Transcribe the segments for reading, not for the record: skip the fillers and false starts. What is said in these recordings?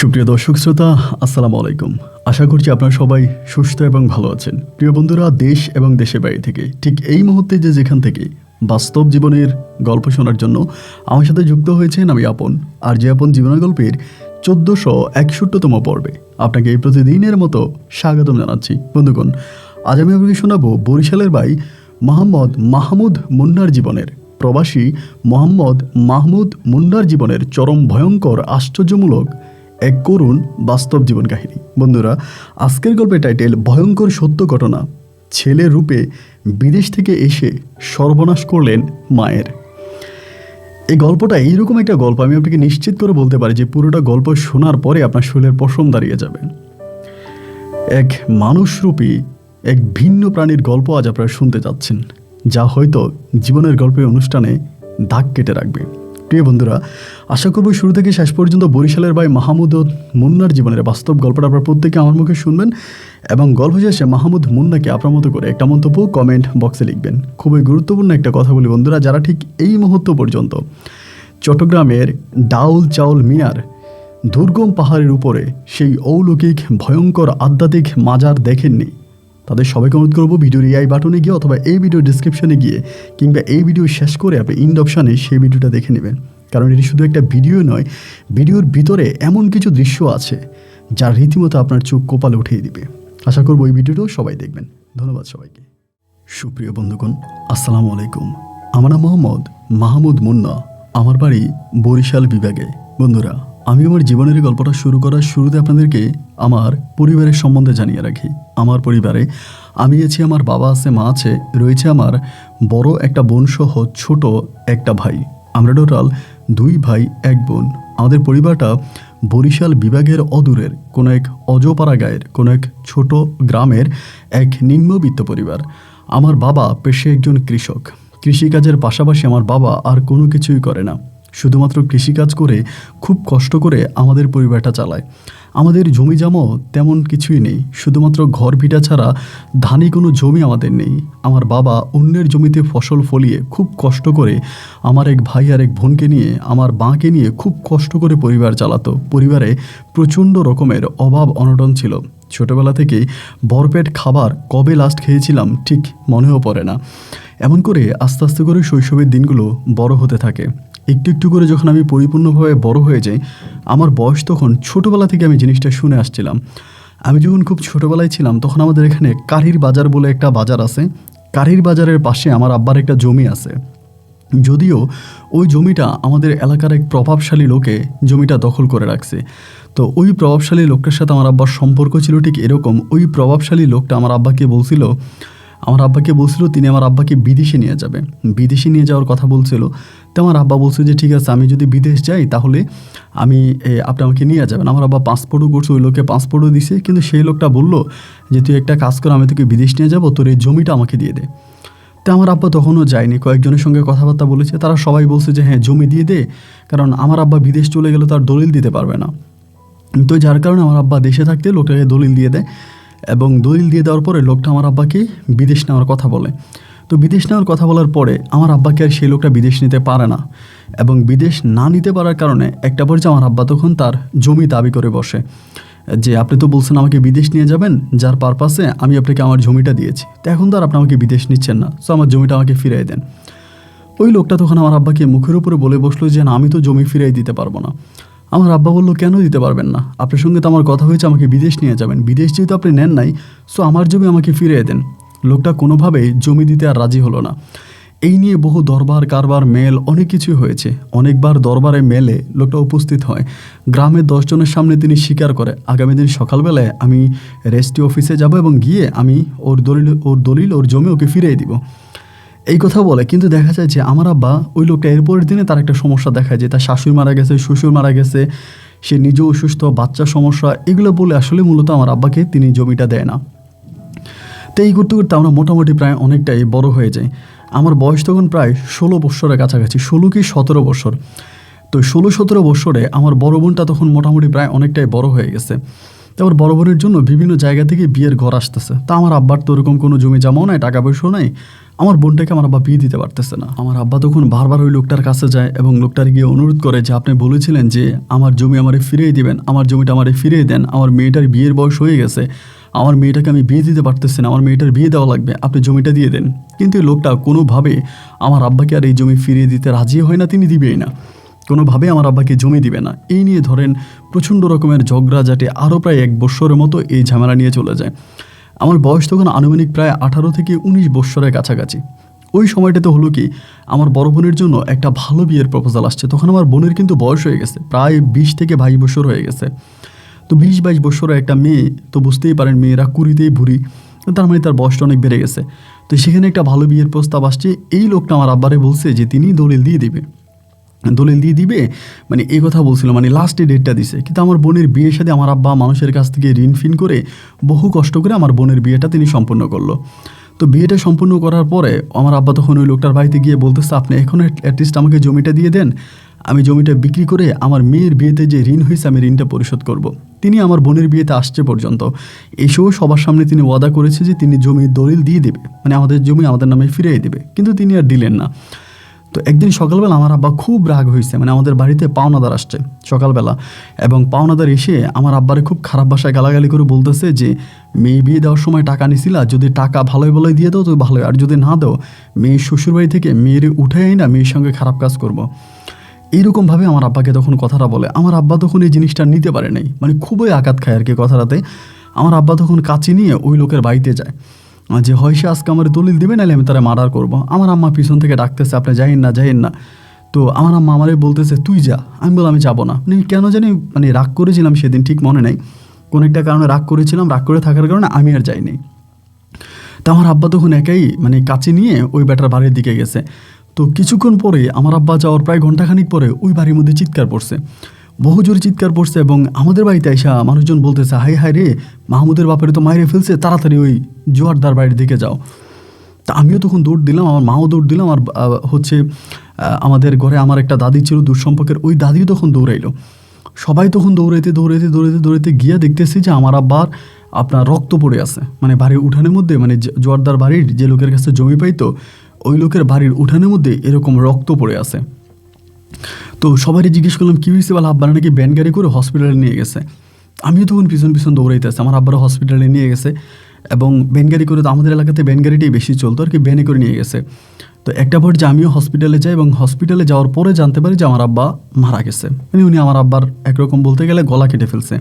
সুপ্রিয় দর্শক শ্রোতা, আসসালামু আলাইকুম। আশা করছি আপনারা সবাই সুস্থ এবং ভালো আছেন। প্রিয় বন্ধুরা, দেশ এবং দেশের বাইরে থেকে ঠিক এই মুহূর্তে যেখান থেকে বাস্তব জীবনের গল্প শোনার জন্য আমার সাথে যুক্ত হয়েছেন আমি আপন। আর যে আপন জীবনের গল্পের 1461তম পর্বে আপনাকে এই প্রতিদিনের মতো স্বাগতম জানাচ্ছি। বন্ধুগণ, আজ আমি আপনাকে শোনাবো বরিশালের ভাই মোহাম্মদ মাহমুদ মুন্নার জীবনের, প্রবাসী মোহাম্মদ মাহমুদ মুন্নার জীবনের চরম ভয়ঙ্কর আশ্চর্যমূলক এক করুণ বাস্তব জীবন কাহিনী। বন্ধুরা, আজকের গল্পের টাইটেল ভয়ঙ্কর সত্য ঘটনা। ছেলের রূপে বিদেশ থেকে এসে সর্বনাশ করলেন মায়ের। এই গল্পটা এইরকম একটা গল্প, আমি আপনাকে নিশ্চিত করে বলতে পারি যে পুরোটা গল্প শোনার পরে আপনার শরীরের পশম দাঁড়িয়ে যাবে। এক মানুষরূপী এক ভিন্ন প্রাণীর গল্প আজ আপনারা শুনতে যাচ্ছেন, যা হয়তো জীবনের গল্পের অনুষ্ঠানে দাগ কেটে রাখবে। প্রিয় বন্ধুরা, আশা করব শুরু থেকে শেষ পর্যন্ত বরিশালের ভাই মাহমুদ মুন্নার জীবনের বাস্তব গল্পটা আপনারা প্রত্যেকে আমার মুখে শুনবেন এবং গল্প শেষে মাহমুদ মুন্নাকে আপনার মতো করে একটা মন্তব্য কমেন্ট বক্সে লিখবেন। খুবই গুরুত্বপূর্ণ একটা কথা বলি বন্ধুরা, যারা ঠিক এই মুহূর্ত পর্যন্ত চট্টগ্রামের ডাউল চাউল মিয়ার দুর্গম পাহাড়ের উপরে সেই অলৌকিক ভয়ঙ্কর আধ্যাত্মিক মাজার দেখেননি, তাদের সবাইকে অনুরোধ করবো ভিডিওর এই বাটনে গিয়ে অথবা এই ভিডিওর ডিসক্রিপশনে গিয়ে কিংবা এই ভিডিও শেষ করে আপনি ইন্ড অপশানে সেই ভিডিওটা দেখে নেবেন। কারণ এটি শুধু একটা ভিডিও নয়, ভিডিওর ভিতরে এমন কিছু দৃশ্য আছে যা রীতিমতো আপনার চোখ কপালে উঠিয়ে দিবে। আশা করবো এই ভিডিওটাও সবাই দেখবেন। ধন্যবাদ সবাইকে। সুপ্রিয় বন্ধুগণ, আসসালামু আলাইকুম। আমার নাম মোহাম্মদ মাহমুদ মুন্না, আমার বাড়ি বরিশাল বিভাগে। বন্ধুরা, আমি আমার জীবনের গল্পটা শুরু করার শুরুতে আপনাদেরকে আমার পরিবারের সম্বন্ধে জানিয়ে রাখি। আমার পরিবারে আমি আছি, আমার বাবা আছে, মা আছে, রয়েছে আমার বড় একটা বোন সহ ছোট একটা ভাই। আমরা টোটাল 2 ভাই 1 বোন। আমাদের পরিবারটা বরিশাল বিভাগের অদূরের কোনো এক অজপাড়া গায়ের কোনো এক ছোট গ্রামের এক নিম্নবিত্ত পরিবার। আমার বাবা পেশায় একজন কৃষক। কৃষিকাজের পাশাপাশি আমার বাবা আর কোনো কিছুই করে না, শুধুমাত্র কৃষিকাজ করে খুব কষ্ট করে আমাদের পরিবারটা চালায়। আমাদের জমি জামও তেমন কিছুই নেই, শুধুমাত্র ঘর ভিটা ছাড়া ধানি কোনো জমি আমাদের নেই। আমার বাবা অন্যের জমিতে ফসল ফলিয়ে খুব কষ্ট করে আমার এক ভাই আর এক বোনকে নিয়ে, আমার বাঁকে নিয়ে খুব কষ্ট করে পরিবার চালাতো। পরিবারে প্রচণ্ড রকমের অভাব অনটন ছিল। ছোটোবেলা থেকেই ভরপেট খাবার কবে লাস্ট খেয়েছিলাম ঠিক মনেও পড়ে না। এমন করে আস্তে আস্তে করে শৈশবের দিনগুলো বড় হতে থাকে। একটু একটু করে যখন আমি পরিপূর্ণভাবে বড় হয়ে যাই, আমার বয়স তখন ছোটোবেলা থেকে আমি জিনিসটা শুনে আসছিলাম। আমি যখন খুব ছোটোবেলায় ছিলাম তখন আমাদের এখানে কারির বাজার বলে একটা বাজার আছে। কারির বাজারের পাশে আমার আব্বার একটা জমি আছে। যদিও ওই জমিটা আমাদের এলাকার এক প্রভাবশালী লোকে জমিটা দখল করে রাখছে। তো ওই প্রভাবশালী লোকটার সাথে আমার আব্বার সম্পর্ক ছিল ঠিক এরকম। ওই প্রভাবশালী লোকটা আমার আব্বাকে বলছিল তিনি আমার আব্বাকে বিদেশে নিয়ে যাবে, বিদেশে নিয়ে যাওয়ার কথা বলছিল। তো আমার আব্বা বলছে যে ঠিক আছে, আমি যদি বিদেশ যাই তাহলে আপনি আমাকে নিয়ে যাবেন। আমার আব্বা পাসপোর্টও করছে, ওই লোককে পাসপোর্টও দিছে, কিন্তু সেই লোকটা বলল যে তুই একটা কাজ কর, আমি তোকে বিদেশ নিয়ে যাবো, তোর এই জমিটা আমাকে দিয়ে দে। তো আমার আব্বা তখনও যায়নি, কয়েকজনের সঙ্গে কথাবার্তা বলেছে, তারা সবাই বলছে যে হ্যাঁ জমি দিয়ে দে, কারণ আমার আব্বা বিদেশ চলে গেলে তার দলিল দিতে পারবে না। তো যার কারণে আমার আব্বা দেশে থাকতে লোকটাকে দলিল দিয়ে দেয় এবং দলিল দিয়ে দেওয়ার পরে লোকটা আমার আব্বাকে বিদেশ নেওয়ার কথা বলে। তো বিদেশ নেওয়ার কথা বলার পরে আমার আব্বাকে আর সেই লোকটা বিদেশ নিতে পারে না, এবং বিদেশ না নিতে পারার কারণে একটা পর্যায়ে আমার আব্বা তখন তার জমি দাবি করে বসে যে আপনি তো বলছেন আমাকে বিদেশ নিয়ে যাবেন, যার পারপাসে আমি আপনাকে আমার জমিটা দিয়েছি, তো এখন তো আর আপনি আমাকে বিদেশ নিচ্ছেন না, সো আমার জমিটা আমাকে ফিরিয়ে দেন। ওই লোকটা তখন আমার আব্বাকে মুখের উপরে বলে বসলো যে না, আমি তো জমি ফিরিয়ে দিতে পারবো না। আমার আব্বা বললো কেন দিতে পারবেন না, আপনার সঙ্গে তো আমার কথা হয়েছে আমাকে বিদেশ নিয়ে যাবেন, বিদেশ যেহেতু আপনি নেন নাই, সো আমার জমি আমাকে ফিরিয়ে দেন। লোকটা কোনোভাবেই জমি দিতে আর রাজি হলো না। এই নিয়ে বহু দরবার কারবার মেল অনেক কিছুই হয়েছে। অনেকবার দরবারে মেলে লোকটা উপস্থিত হয়। গ্রামের 10 জনের সামনে তিনি স্বীকার করে আগামী দিন সকালবেলায় আমি রেজিস্ট্রি অফিসে যাব এবং গিয়ে আমি ওর দলিল ওর জমি ওকে ফিরিয়ে দিব, এই কথা বলে। কিন্তু দেখা যায় যে আমার আব্বা ওই লোকটা এরপরের দিনে তার একটা সমস্যা দেখায় যে তার শাশুড়ি মারা গেছে, শ্বশুর মারা গেছে, সে নিজেও অসুস্থ, বাচ্চার সমস্যা, এগুলো বলে আসলে মূলত আমার আব্বাকে তিনি জমিটা দেয় না। তো এই করতে করতে আমরা মোটামুটি প্রায় অনেকটাই বড় হয়ে যাই। আমার বয়স তখন প্রায় 16 বছরের কাছাকাছি, 16 কি 17 বছর। তো 16-17 বছরে আমার বড় বোনটা তখন মোটামুটি প্রায় অনেকটাই বড় হয়ে গেছে। তারপর বড় বোনের জন্য বিভিন্ন জায়গা থেকে বিয়ের ঘর আসতেছে। তা আমার আব্বার তো ওরকম কোনো জমি জমাও নাই, টাকা পয়সাও নাই, আমার বোনটাকে আমার আব্বা বিয়ে দিতে পারতেছে না। আমার আব্বা তখন বারবার ওই লোকটার কাছে যায় এবং লোকটার গিয়ে অনুরোধ করে যে আপনি বলেছিলেন যে আমার জমি আমারে ফিরিয়ে দিবেন, আমার জমিটা আমারে ফিরিয়ে দেন, আমার মেয়েটার বিয়ের বয়স হয়ে গেছে, আমার মেয়েটাকে আমি বিয়ে দিতে পারতেছি না, আমার মেয়েটার বিয়ে দেওয়া লাগবে, আপনি জমিটা দিয়ে দেন। কিন্তু এই লোকটা কোনোভাবে আমার আব্বাকে আর এই জমি ফিরিয়ে দিতে রাজি হয় না, তিনি দিবেই না, কোনোভাবে আমার আব্বাকে জমি দিবে না। এই নিয়ে ধরেন প্রচণ্ড রকমের ঝগড়াঝাটি, আরও প্রায় 1 বৎসরের মতো এই ঝামেলা নিয়ে চলে যায়। আমার বয়স তখন আনুমানিক প্রায় 18 থেকে 19 বৎসরের কাছাকাছি। ওই সময়টাতে হলো কি, আমার বড় বোনের জন্য একটা ভালো বিয়ের প্রপোজাল আসছে। তখন আমার বোনের কিন্তু বয়স হয়ে গেছে, প্রায় 20 থেকে 22 বছর হয়ে গেছে। তো 20-22 বছরের একটা মেয়ে, তো বুঝতেই পারেন মেয়েরা কুড়িতেই ভুরি, তার মানে তার বয়সটা অনেক বেড়ে গেছে। তো সেখানে একটা ভালো বিয়ের প্রস্তাব আসছে। এই লোকটা আমার আব্বারে বলছে যে তিনি দলিল দিয়ে দিবে, মানে এই কথা বলছিল, মানে লাস্টে ডেটটা দিছে। কিন্তু আমার বোনের বিয়ের সাথে আমার আব্বা মানুষের কাছ থেকে ঋণ ফিন করে বহু কষ্ট করে আমার বোনের বিয়েটা তিনি সম্পূর্ণ করলো। তো বিয়েটা সম্পূর্ণ করার পরে আমার আব্বা তখন ওই লোকটার বাড়িতে গিয়ে বলতেছে আপনি এখন অ্যাটলিস্ট আমাকে জমিটা দিয়ে দেন, আমি জমিটা বিক্রি করে আমার মেয়ের বিয়েতে যে ঋণ হয়েছে আমি ঋণটা পরিশোধ করব। তিনি আমার বোনের বিয়েতে আসছে পর্যন্ত এসেও সবার সামনে তিনি ওয়াদা করেছে যে তিনি জমির দলিল দিয়ে দেবে, মানে আমাদের জমি আমাদের নামে ফিরিয়ে দেবে, কিন্তু তিনি আর দিলেন না। তো একদিন সকালবেলা আমার আব্বা খুব রাগ হয়েছে, মানে আমাদের বাড়িতে পাওনাদার আসছে সকালবেলা, এবং পাওনাদার এসে আমার আব্বারে খুব খারাপ ভাষায় গালাগালি করে বলতেছে যে মেয়ে বিয়ে দেওয়ার সময় টাকা নিছিলা, যদি টাকা ভালোই ভালোই দিয়ে দাও তো ভালোই, আর যদি না দাও মেয়ের শ্বশুরবাড়ি থেকে মেয়ের উঠে আই না, মেয়ের সঙ্গে খারাপ কাজ করব। এইরকমভাবে আমার আব্বাকে তখন কথাটা বলে। আমার আব্বা তখন এই জিনিসটা নিতে পারে নাই, মানে খুবই আঘাত খায় আর কি কথাটাতে। আমার আব্বা তখন কাঁচি নিয়ে ওই লোকের বাড়িতে যায় যে হয় সে আজকে আমার দলিল দিবে, নাহলে আমি তারা মার্ডার করবো। আমার আম্মা পিছন থেকে ডাকতেছে আপনি যাইন না। তো আমার আম্মা আমারে বলতেছে তুই যা, আমি বললাম আমি যাবো না। মানে কেন জানি মানে রাগ করেছিলাম সেদিন, ঠিক মনে নাই, কোনো একটা কারণে রাগ করেছিলাম, রাগ করে থাকার কারণে আমি আর যাইনি। তো আমার আব্বা তখন একাই মানে কাছে নিয়ে ওই বেটার বাড়ির দিকে গেছে। তো কিছুক্ষণ পরে আমার আব্বা যাওয়ার প্রায় ঘন্টাখানিক পরে ওই বাড়ির মধ্যে চিৎকার পড়ছে, বহু জোরে চিৎকার পড়ছে, এবং আমাদের বাড়িতে আইসা মানুষজন বলতেছে হাই হাই রে, মাহমুদের বাপের তো মাইরে ফেলছে, তাড়াতাড়ি ওই জোয়ারদার বাড়ির দিকে যাও। তা আমিও তখন দৌড় দিলাম, আমার মাও দৌড় দিলাম, আর আমাদের ঘরে আমার একটা দাদি ছিল দূরসম্পর্কের, ওই দাদিও তখন দৌড়াইলো। সবাই তখন দৌড়াইতে গিয়া দেখতেছি যে আমার আব্বার আপনার রক্ত পড়ে আছে, মানে বাড়ির উঠানের মধ্যে, মানে জোয়ারদার বাড়ির যে লোকের কাছে জমি পাইতো ওই লোকের বাড়ির উঠানের মধ্যে এরকম রক্ত পড়ে আছে। তো সবারই জিজ্ঞেস করলাম কী হয়েছে, বলে আব্বারা নাকি ভ্যান গাড়ি করে হসপিটালে নিয়ে গেছে। আমিও তখন পিছন দৌড়াইতেছি, আমার আব্বারা হসপিটালে নিয়ে গেছে, এবং ভ্যান গাড়ি করে, তো আমাদের এলাকাতে ভ্যান গাড়িটাই বেশি চলতো আর কি, ভ্যানে করে নিয়ে গেছে। তো একটা পর্যায়ে আমিও হসপিটালে যাই, এবং হসপিটালে যাওয়ার পরে জানতে পারি যে আমার আব্বা মারা গেছে। মানে উনি আমার আব্বার একরকম বলতে গেলে গলা কেটে ফেলছে,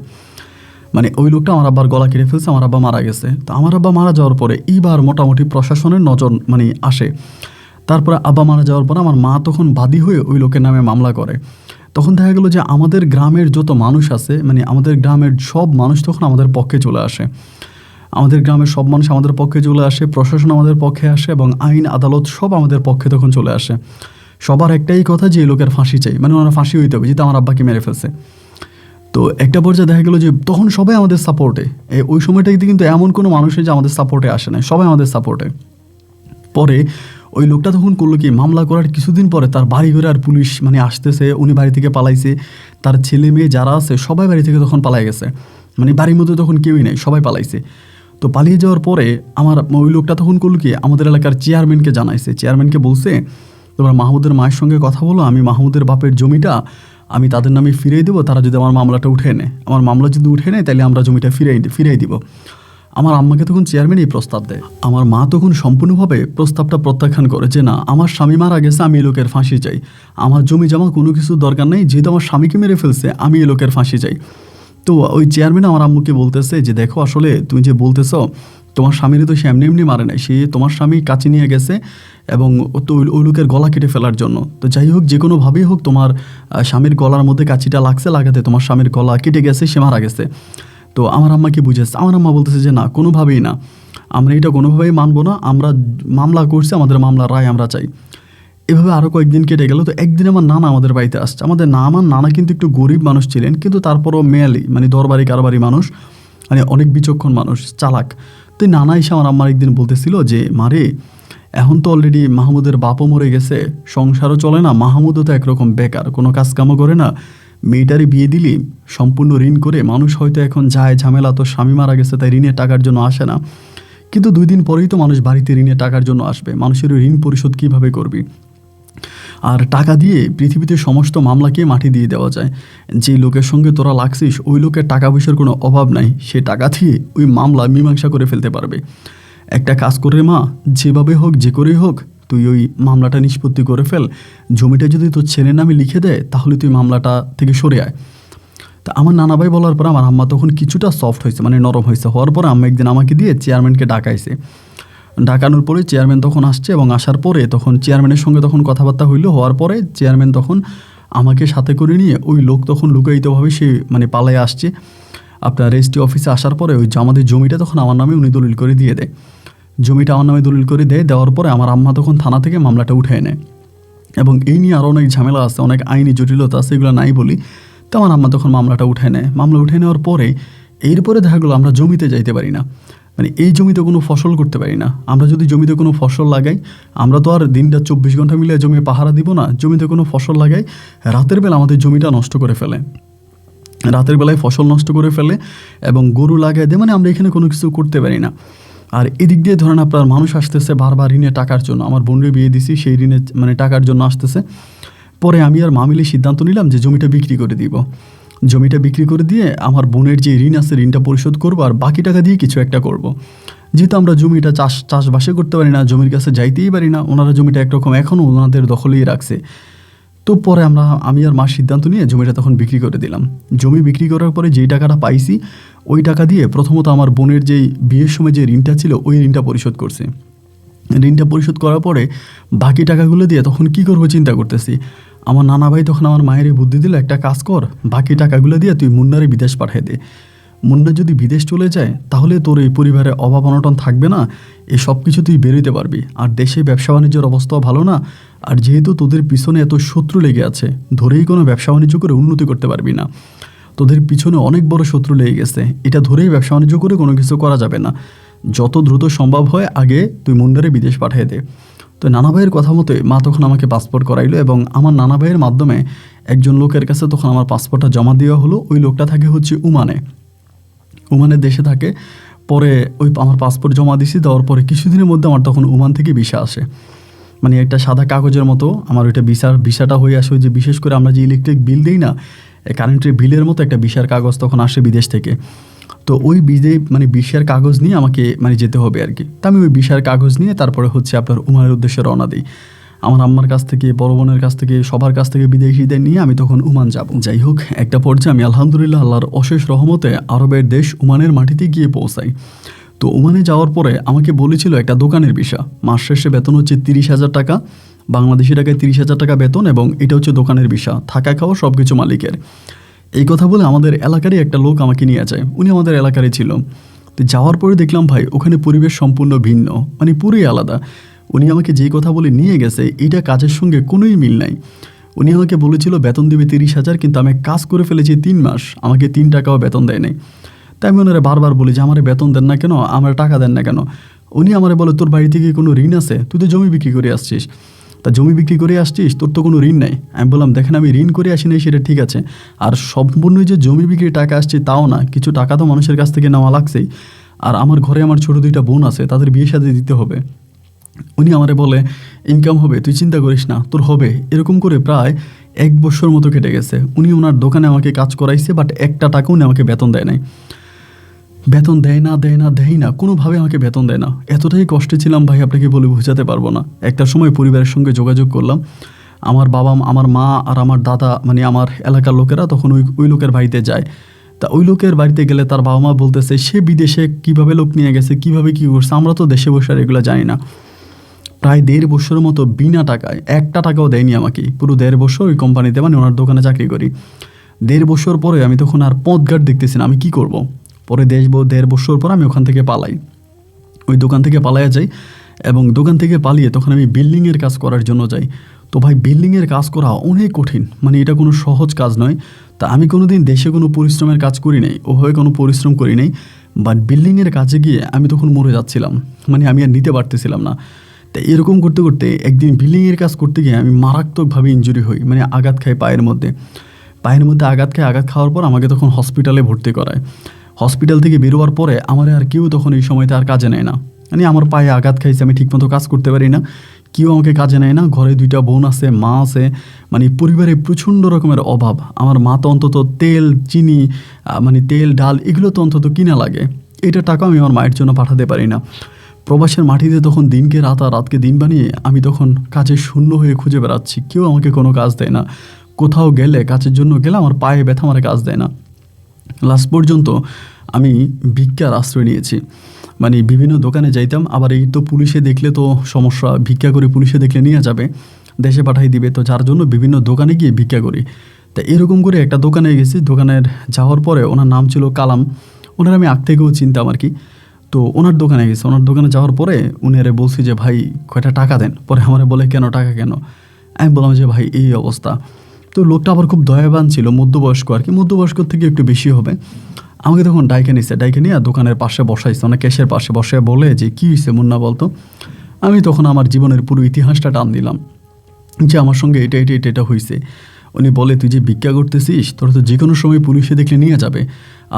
মানে ওই লোকটা আমার আব্বার গলা কেটে ফেলছে, আমার আব্বা মারা গেছে। তো আমার আব্বা মারা যাওয়ার পরে এইবার মোটামুটি প্রশাসনের নজর মানে আসে। তারপরে আব্বা মারা যাওয়ার পরে আমার মা তখন বাদী হয়ে ওই লোকের নামে মামলা করে। তখন দেখা গেলো যে আমাদের গ্রামের যত মানুষ আছে, মানে আমাদের গ্রামের সব মানুষ তখন আমাদের পক্ষে চলে আসে, আমাদের গ্রামের সব মানুষ আমাদের পক্ষে চলে আসে, প্রশাসন আমাদের পক্ষে আসে, এবং আইন আদালত সব আমাদের পক্ষে তখন চলে আসে। সবার একটাই কথা যে এই লোকের ফাঁসি চাই, মানে ওনারা ফাঁসি হইতে হবে, যেটা আমার আব্বাকে মেরে ফেলছে। তো একটা পর্যায়ে দেখা গেলো যে তখন সবাই আমাদের সাপোর্টে, ওই সময়টাতে কিন্তু এমন কোনো মানুষ নেই যে আমাদের সাপোর্টে আসে না, সবাই আমাদের সাপোর্টে। পরে ওই লোকটা তখন করলো কি, মামলা করার কিছুদিন পরে তার বাড়ি ঘরে আর পুলিশ মানে আসতেছে, উনি বাড়ি থেকে পালাইছে, তার ছেলে মেয়ে যারা আছে সবাই বাড়ি থেকে তখন পালাই গেছে, মানে বাড়ির মধ্যে তখন কেউই নেই, সবাই পালাইছে। তো পালিয়ে যাওয়ার পরে আমার ওই লোকটা তখন করলো কি, আমাদের এলাকার চেয়ারম্যানকে জানাইছে, চেয়ারম্যানকে বলছে তোমরা মাহমুদের মায়ের সঙ্গে কথা বলো, আমি মাহমুদের বাপের জমিটা আমি তাদের নামে ফিরিয়ে দেবো, তারা যদি আমার মামলাটা উঠে নেয়, আমার মামলা যদি উঠে নেয় তাহলে আমরা জমিটা ফিরিয়ে দিব। আমার আম্মাকে তখন চেয়ারম্যান এই প্রস্তাব দেয়। আমার মা তখন সম্পূর্ণভাবে প্রস্তাবটা প্রত্যাখ্যান করে যে না, আমার স্বামী মারা গেছে, আমি এই লোকের ফাঁসি চাই, আমার জমি জমা কোনো কিছু দরকার নেই, যেহেতু আমার স্বামীকে মেরে ফেলছে আমি এই লোকের ফাঁসি চাই। তো ওই চেয়ারম্যান আমার আম্মুকে বলতেছে যে দেখো আসলে তুমি যে বলতেছ তোমার স্বামীর তো সে এমনি মারে নাই, সে তোমার স্বামী কাছে নিয়ে গেছে এবং তো ওই লোকের গলা কেটে ফেলার জন্য। তো যাই হোক, যে কোনোভাবেই হোক তোমার স্বামীর গলার মধ্যে কাঁচিটা লাগছে, লাগাতে তোমার স্বামীর গলা কেটে গেছে, সে মারা গেছে। তো আমার আম্মাকে বুঝেছে, আমার আম্মা বলতেছে যে না, কোনোভাবেই না, আমরা এটা কোনোভাবেই মানবো না, আমরা মামলা করছি, আমাদের মামলার রায় আমরা চাই। এভাবে আরও কয়েকদিন কেটে গেল। তো একদিন আমার নানা আমাদের বাড়িতে আসছে। আমার নানা কিন্তু একটু গরিব মানুষ ছিলেন, কিন্তু তারপরও মেয়ালি মানে দরবারি কারবারি মানুষ, মানে অনেক বিচক্ষণ মানুষ, চালাক। তো নানা এসে আমার আম্মার একদিন বলতেছিল যে মারে, এখন তো অলরেডি মাহমুদের বাপও মরে গেছে, সংসারও চলে না, মাহমুদও তো একরকম বেকার, কোনো কাজকামও করে না, মেয়েটারে বিয়ে দিলি সম্পূর্ণ ঋণ করে মানুষ হয়তো এখন যায় ঝামেলা, তো স্বামী মারা গেছে তাই ঋণের টাকার জন্য আসে না, কিন্তু 2 দিন পরেই তো মানুষ বাড়িতে ঋণের টাকার জন্য আসবে। মানুষের ঋণ পরিশোধ কীভাবে করবি? আর টাকা দিয়ে পৃথিবীতে সমস্ত মামলাকে মাটি দিয়ে দেওয়া যায়। যে লোকের সঙ্গে তোরা লাগছিস ওই লোকের টাকা পয়সার কোনো অভাব নাই, সে টাকা দিয়ে ওই মামলা মীমাংসা করে ফেলতে পারবে। একটা কাজ করে মা, যেভাবে হোক যে করেই হোক তুই ওই মামলাটা নিষ্পত্তি করে ফেল। জমিটা যদি তোর ছেলের নামে লিখে দেয় তাহলে তুই মামলাটা থেকে সরে আয়। তা আমার নানা ভাই বলার পর আমার আম্মা তখন কিছুটা সফট হয়েছে, মানে নরম হয়েছে। হওয়ার পরে আম্মা একদিন আমাকে দিয়ে চেয়ারম্যানকে ডাকাইছে। ডাকানোর পরে চেয়ারম্যান তখন আসছে এবং আসার পরে তখন চেয়ারম্যানের সঙ্গে তখন কথাবার্তা হওয়ার পরে চেয়ারম্যান তখন আমাকে সাথে করে নিয়ে ওই লোক তখন লুকায়িতভাবে সে মানে পালায়ে আসছে। আপনার রেজিস্ট্রি অফিসে আসার পরে ওই আমাদের জমিটা তখন আমার নামে উনি দলিল করে দিয়ে দেয়। জমিটা আমার নামে দলিল করে দেওয়ার পরে আমার আম্মা তখন থানা থেকে মামলাটা উঠিয়ে নেয়। এবং এই নিয়ে আরও অনেক ঝামেলা আছে, অনেক আইনি জটিলতা আছে, এগুলো নাই বলি। তো আমার আম্মা তখন মামলাটা উঠিয়ে নেয়। মামলা উঠিয়ে নেওয়ার পরে এরপরে দেখা গেলো আমরা জমিতে যাইতে পারি না, মানে এই জমিতে কোনো ফসল করতে পারি না। আমরা যদি জমিতে কোনো ফসল লাগাই, আমরা তো আর দিনটা 24 ঘন্টা মিলে জমি পাহারা দিব না। জমিতে কোনো ফসল লাগাই, রাতের বেলা আমাদের জমিটা নষ্ট করে ফেলে, রাতের বেলায় ফসল নষ্ট করে ফেলে এবং গরু লাগাই দেয়, মানে আমরা এখানে কোনো কিছু করতে পারি না। আর এদিক দিয়ে ধরেন আপনার মানুষ আসতেছে বারবার ঋণের টাকার জন্য। আমার বোনের বিয়ে দিছি, সেই ঋণের মানে টাকার জন্য আসতেছে। পরে আমি আর মা মিলে সিদ্ধান্ত নিলাম যে জমিটা বিক্রি করে দিব। জমিটা বিক্রি করে দিয়ে আমার বোনের যে ঋণ আছে ঋণটা পরিশোধ করবো, আর বাকি টাকা দিয়ে কিছু একটা করব। যেহেতু আমরা জমিটা চাষবাসে করতে পারি না, জমির কাছে যাইতেই পারি না, ওনারা জমিটা একরকম এখনও ওনাদের দখলেই রাখছে। তো পরে আমি আর মার সিদ্ধান্ত নিয়ে জমিটা তখন বিক্রি করে দিলাম। জমি বিক্রি করার পরে যেই টাকাটা পাইছি ওই টাকা দিয়ে প্রথমত আমার বোনের যেই বিয়ের সময় যে ঋণটা ছিল ওই ঋণটা পরিশোধ করছি। ঋণটা পরিশোধ করার পরে বাকি টাকাগুলো দিয়ে তখন কি করবো চিন্তা করতেছি। আমার নানা ভাই তখন আমার মায়ের বুদ্ধি দিল, একটা কাজ কর, বাকি টাকাগুলো দিয়ে তুই মুন্নারে বিদেশ পাঠিয়ে দে। মুন্না যদি বিদেশ চলে যায় তাহলে তোর এই পরিবারে অভাব অনটন থাকবে না, এই সব কিছু তুই বেরোতে পারবি। আর দেশে ব্যবসা বাণিজ্যের অবস্থাও ভালো না, আর যেহেতু তোদের পিছনে এত শত্রু লেগে আছে, ধরেই কোনো ব্যবসা বাণিজ্য করে উন্নতি করতে পারবি না। তোদের পিছনে অনেক বড় শত্রু লেগে গেছে, এটা ধরেই ব্যবসা বাণিজ্য করে কোনো কিছু করা যাবে না। যত দ্রুত সম্ভব হয় আগে তুই মুন্নারে বিদেশ পাঠিয়ে দে। তো নানা ভাইয়ের কথা মতোই মা তখন আমাকে পাসপোর্ট করাইলো এবং আমার নানা ভাইয়ের মাধ্যমে একজন লোকের কাছে তখন আমার পাসপোর্টটা জমা দেওয়া হলো। ওই লোকটা থাকে হচ্ছে ওমানের দেশে থাকে। পরে আমার পাসপোর্ট জমা দিছি, দেওয়ার পরে কিছুদিনের মধ্যে আমার তখন ওমান থেকে ভিসা আসে। মানে একটা সাদা কাগজের মতো আমার ওইটা ভিসাটা হয়ে আসে। ওই যে বিশেষ করে আমরা যে ইলেকট্রিক বিল দিই না, কারেন্টের বিলের মতো একটা ভিসার কাগজ তখন আসে বিদেশ থেকে। তো ওই ভিসার কাগজ নিয়ে আমাকে যেতে হবে আর কি। তা আমি ওই ভিসার কাগজ নিয়ে তারপরে হচ্ছে আপনার ওমানের উদ্দেশ্যে রওনা দিই। আমার আম্মার কাছ থেকে, বড় বোনের কাছ থেকে, সবার কাছ থেকে বিদেশিদের নিয়ে আমি তখন ওমান যাব। যাই হোক, একটা পর্যায়ে আমি আলহামদুলিল্লাহ আল্লাহর অশেষ রহমতে আরবের দেশ ওমানের মাটিতে গিয়ে পৌঁছাই। তো ওমানে যাওয়ার পরে আমাকে বলেছিল একটা দোকানের ভিসা। মাস শেষে বেতন হচ্ছে 30,000 টাকা, বাংলাদেশি টাকায় 30,000 টাকা বেতন, এবং এটা হচ্ছে দোকানের ভিসা, থাকা খাওয়া সব কিছু মালিকের। এই কথা বলে আমাদের এলাকারই একটা লোক আমাকে নিয়ে যায়, উনি আমাদের এলাকারই ছিল। তো যাওয়ার পরে দেখলাম ভাই ওখানে পরিবেশ সম্পূর্ণ ভিন্ন, মানে পুরোই আলাদা। উনি আমাকে যেই কথা বলে নিয়ে গেছে এটা কাজের সঙ্গে কোনোই মিল নাই। উনি আমাকে বলেছিল বেতন দেবে 30,000, কিন্তু আমি কাজ করে ফেলেছি 3 মাস, আমাকে 3 টাকাও বেতন দেয় নাই। তাই আমি ওনারা বারবার বলি যে আমার বেতন দেন না কেন, আমার টাকা দেন না কেন। উনি আমারে বলে তোর বাড়ি থেকে কোনো ঋণ আছে, তুই তো জমি বিক্রি করে আসছিস, তা জমি বিক্রি করে আসছিস, তোর তো কোনো ঋণ নাই। আমি বললাম দেখেন আমি ঋণ করে আসি নাই সেটা ঠিক আছে, আর সম্পূর্ণ যে জমি বিক্রির টাকা আসছে তাও না, কিছু টাকা তো মানুষের কাছ থেকে নেওয়া লাগছেই। আর আমার ঘরে আমার ছোটো 2টা বোন আছে, তাদের বিয়ে শাদী দিতে হবে। উনি আমারে বলে ইনকাম হবে, তুই চিন্তা করিস না, তোর হবে। এরকম করে প্রায় 1 বছর মতো কেটে গেছে। উনি ওনার দোকানে আমাকে কাজ করাইছে, বাট একটা টাকাও উনি আমাকে বেতন দেয় নাই। বেতন দেয় না, কোনোভাবে আমাকে বেতন দেয় না। এতটাই কষ্টে ছিলাম ভাই, আপনাকে বলে বোঝাতে পারবো না। একটা সময় পরিবারের সঙ্গে যোগাযোগ করলাম। আমার বাবা, আমার মা আর আমার দাদা, আমার এলাকার লোকেরা তখন ওই লোকের বাড়িতে যায়। তা ওই লোকের বাড়িতে গেলে তার বাবা মা বলতেছে সে বিদেশে কিভাবে লোক নিয়ে গেছে, কিভাবে কী করছে, আমরা তো দেশে বসে আর এগুলো জানি না। প্রায় 1.5 বছরের মতো বিনা টাকায়, একটা টাকাও দেয়নি আমাকে। পুরো 1.5 বছর ওই কোম্পানিতে, ওনার দোকানে চাকরি করি। 1.5 বছর পরে আমি তখন আর পথঘাট দেখতেছি না, আমি কী করব। পরে 1.5 বছর পর আমি ওখান থেকে পালাই, ওই দোকান থেকে পালাইয়া যাই। এবং দোকান থেকে পালিয়ে তখন আমি বিল্ডিংয়ের কাজ করার জন্য যাই। তো ভাই বিল্ডিংয়ের কাজ করা অনেক কঠিন, এটা কোনো সহজ কাজ নয়। তা আমি কোনো দিন দেশে কোনো পরিশ্রমের কাজ করি নাই, ওভাবে কোনো পরিশ্রম করি নাই। বাট বিল্ডিংয়ের কাজে গিয়ে আমি তখন মরে যাচ্ছিলাম, আমি আর নিতে পারতেছিলাম না। তাই এরকম করতে করতে একদিন বিল্ডিংয়ের কাজ করতে গিয়ে আমি মারাত্মকভাবে ইনজুরি হই, আঘাত খাই পায়ের মধ্যে। পায়ের মধ্যে আঘাত খাওয়ার পর আমাকে তখন হসপিটালে ভর্তি করায়। হসপিটাল থেকে বেরোবার পরে আমার আর কেউ তখন এই সময়তে আর কাজে নেয় না। মানে আমার পায়ে আঘাত খাইছে, আমি ঠিকমতো কাজ করতে পারি না, কেউ আমাকে কাজে নেয় না। ঘরে 2টা বোন আছে, মা আছে, মানে পরিবারে প্রচণ্ড রকমের অভাব। আমার মা তো অন্তত তেল, চিনি, মানে তেল, ডাল এগুলো তো অন্তত কিনা লাগে, এটা টাকা আমি আমার মায়ের জন্য পাঠাতে পারি না। প্রবাসের মাটিতে তখন দিনকে রাত আর রাতকে দিন বানিয়ে আমি তখন কাজে শূন্য হয়ে খুঁজে বেড়াচ্ছি, কেউ আমাকে কোনো কাজ দেয় না। কোথাও গেলে, কাজের জন্য গেলে আমার পায়ে ব্যথা, আমার কাজ দেয় না। লাস্ট পর্যন্ত আমি ভিক্ষার আশ্রয় নিয়েছি। মানে বিভিন্ন দোকানে যাইতাম, আবার এই তো পুলিশে দেখলে তো সমস্যা, ভিক্ষা করে পুলিশে দেখলে নিয়ে যাবে, দেশে পাঠাই দিবে, তো যার জন্য বিভিন্ন দোকানে গিয়ে ভিক্ষা করি। তা এরকম করে একটা দোকানে গেছি, দোকানের যাওয়ার পরে ওনার নাম ছিল কালাম, ওনার আমি আগ থেকেও চিনতাম আর কি। তো ওনার দোকানে গেছি, ওনার দোকানে যাওয়ার পরে উনি আরে বলছি যে ভাই কয়টা টাকা দেন। পরে আমার বলে কেন টাকা কেন? আমি বললাম যে ভাই এই অবস্থা। তো লোকটা আবার খুব দয়াবান ছিল, মধ্যবয়স্ক আর কি, মধ্যবয়স্কর থেকে একটু বেশি হবে। আমাকে তখন ডাইকে নিয়ে দোকানের পাশে বসাইছে, মানে ক্যাশের পাশে বসে বলে যে কী হয়েছে মুন্না বলতো। আমি তখন আমার জীবনের পুরো ইতিহাসটা টান দিলাম যে আমার সঙ্গে এটা হয়েছে। উনি বলে তুই যে ভিক্ষা করতেছিস, তোরা তো যে কোনো সময় পুলিশে দেখলে নিয়ে যাবে।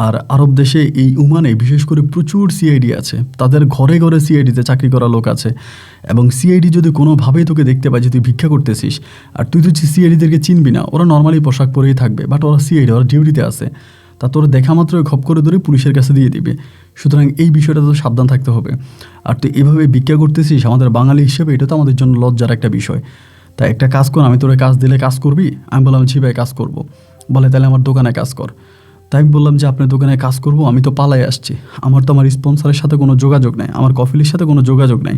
আর আরব দেশে এই উমানে বিশেষ করে প্রচুর সিআইডি আছে, তাদের ঘরে ঘরে সিআইডিতে চাকরি করা লোক আছে, এবং সিআইডি যদি কোনোভাবেই তোকে দেখতে পায় যে তুই ভিক্ষা করতেছিস, আর তুই তো সিআইডিদেরকে চিনবি না, ওরা নর্মালি পোশাক পরেই থাকবে, বাট ওরা সিআইডি, ওরা ডিউটিতে আছে, তা তোর দেখা মাত্র খপ করে ধরে পুলিশের কাছে দিয়ে দিবে। সুতরাং এই বিষয়টা তো সাবধান থাকতে হবে। আর তুই এভাবে ভিক্ষা করতেছিস, আমাদের বাঙালি হিসেবে এটা তো আমাদের জন্য লজ্জার একটা বিষয়। তাই একটা কাজ কর, আমি তোরে কাজ দিলে কাজ করবি? আমি বললাম জি ভাই কাজ করব। বলে তাহলে আমার দোকানে কাজ কর। তাই আমি বললাম যে আপনার দোকানে কাজ করব, আমি তো পালাই আসছি, আমার তো আমার স্পন্সরের সাথে কোনো যোগাযোগ নাই, আমার কফিলের সাথে কোনো যোগাযোগ নাই।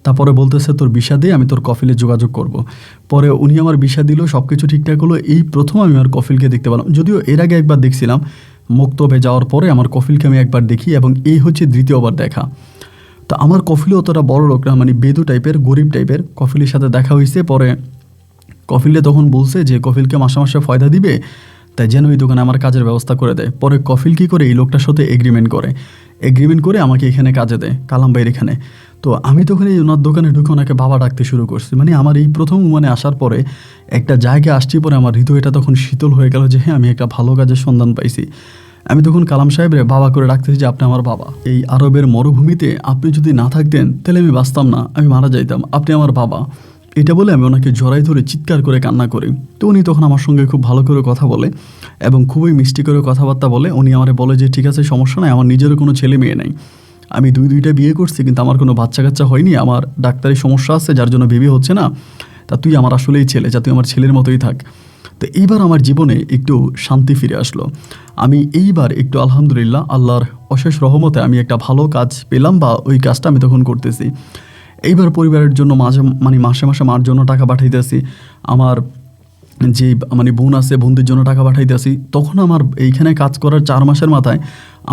তারপরে বলতেছে তোর ভিসা দিয়ে আমি তোর কফিলে যোগাযোগ করব। পরে উনি আমার ভিসা দিল, সব কিছু ঠিকঠাক হলো। এই প্রথম আমি আমার কফিলকে দেখতে পেলাম, যদিও এর আগে একবার দেখছিলাম, মক্তবে যাওয়ার পরে আমার কফিলকে আমি একবার দেখি, এবং এই হচ্ছে দ্বিতীয়বার দেখা। তো আমার কফিলে অতটা বড় লোক না, মানে বেদু টাইপের, গরিব টাইপের। কফিলের সাথে দেখা হয়েছে, পরে কফিলে তখন বলছে যে কফিলকে মাসে মাসে ফয়দা দিবে, তাই যেন এই দোকানে আমার কাজের ব্যবস্থা করে দেয়। পরে কফিল কী করে এই লোকটার সাথে এগ্রিমেন্ট করে আমাকে এখানে কাজে দেয়, কালাম ভাইয়ের এখানে। তো আমি তখন এই ওনার দোকানে ঢুকে ওনাকে বাবা ডাকতে শুরু করছি। মানে আমার এই প্রথম মানে আসার পরে একটা জায়গায় আসছি, পরে আমার হৃদয়টা তখন শীতল হয়ে গেল যে হ্যাঁ আমি একটা ভালো কাজের সন্ধান পাইছি। আমি তখন কালাম সাহেবরে বাবা করে ডাকতেছি যে আপনি আমার বাবা। এই আরবের মরুভূমিতে আপনি যদি না থাকতেন তাহলে আমি বাঁচতাম না, আমি মারা যাইতাম, আপনি আমার বাবা। এটা বলে আমি ওনাকে জড়াই ধরে চিৎকার করে কান্না করি। তো উনি তখন আমার সঙ্গে খুব ভালো করে কথা বলে এবং খুবই মিষ্টি করে কথাবার্তা বলে। উনি আমারে বলে যে ঠিক আছে সমস্যা নাই, আমার নিজেরও কোনো ছেলে মেয়ে নেই, আমি দুইটা বিয়ে করছি কিন্তু আমার কোনো বাচ্চা কাচ্চা হয়নি, আমার ডাক্তারি সমস্যা আছে যার জন্য বেবি হচ্ছে না, তা তুই আমার আসলেই ছেলে, যা তুই আমার ছেলের মতোই থাক। তো এইবার আমার জীবনে একটু শান্তি ফিরে আসলো। আমি এইবার একটু আলহামদুলিল্লাহ আল্লাহর অশেষ রহমতে আমি একটা ভালো কাজ পেলাম, বা ওই কাজটা আমি তখন করতেছি। এইবার পরিবারের জন্য মাসে মাসে মার জন্য টাকা পাঠাইতেছি, আমার যে মানে বোন আছে বোনদের জন্য টাকা পাঠাইতেছি। তখন আমার এইখানে কাজ করার 4 মাসের মাথায়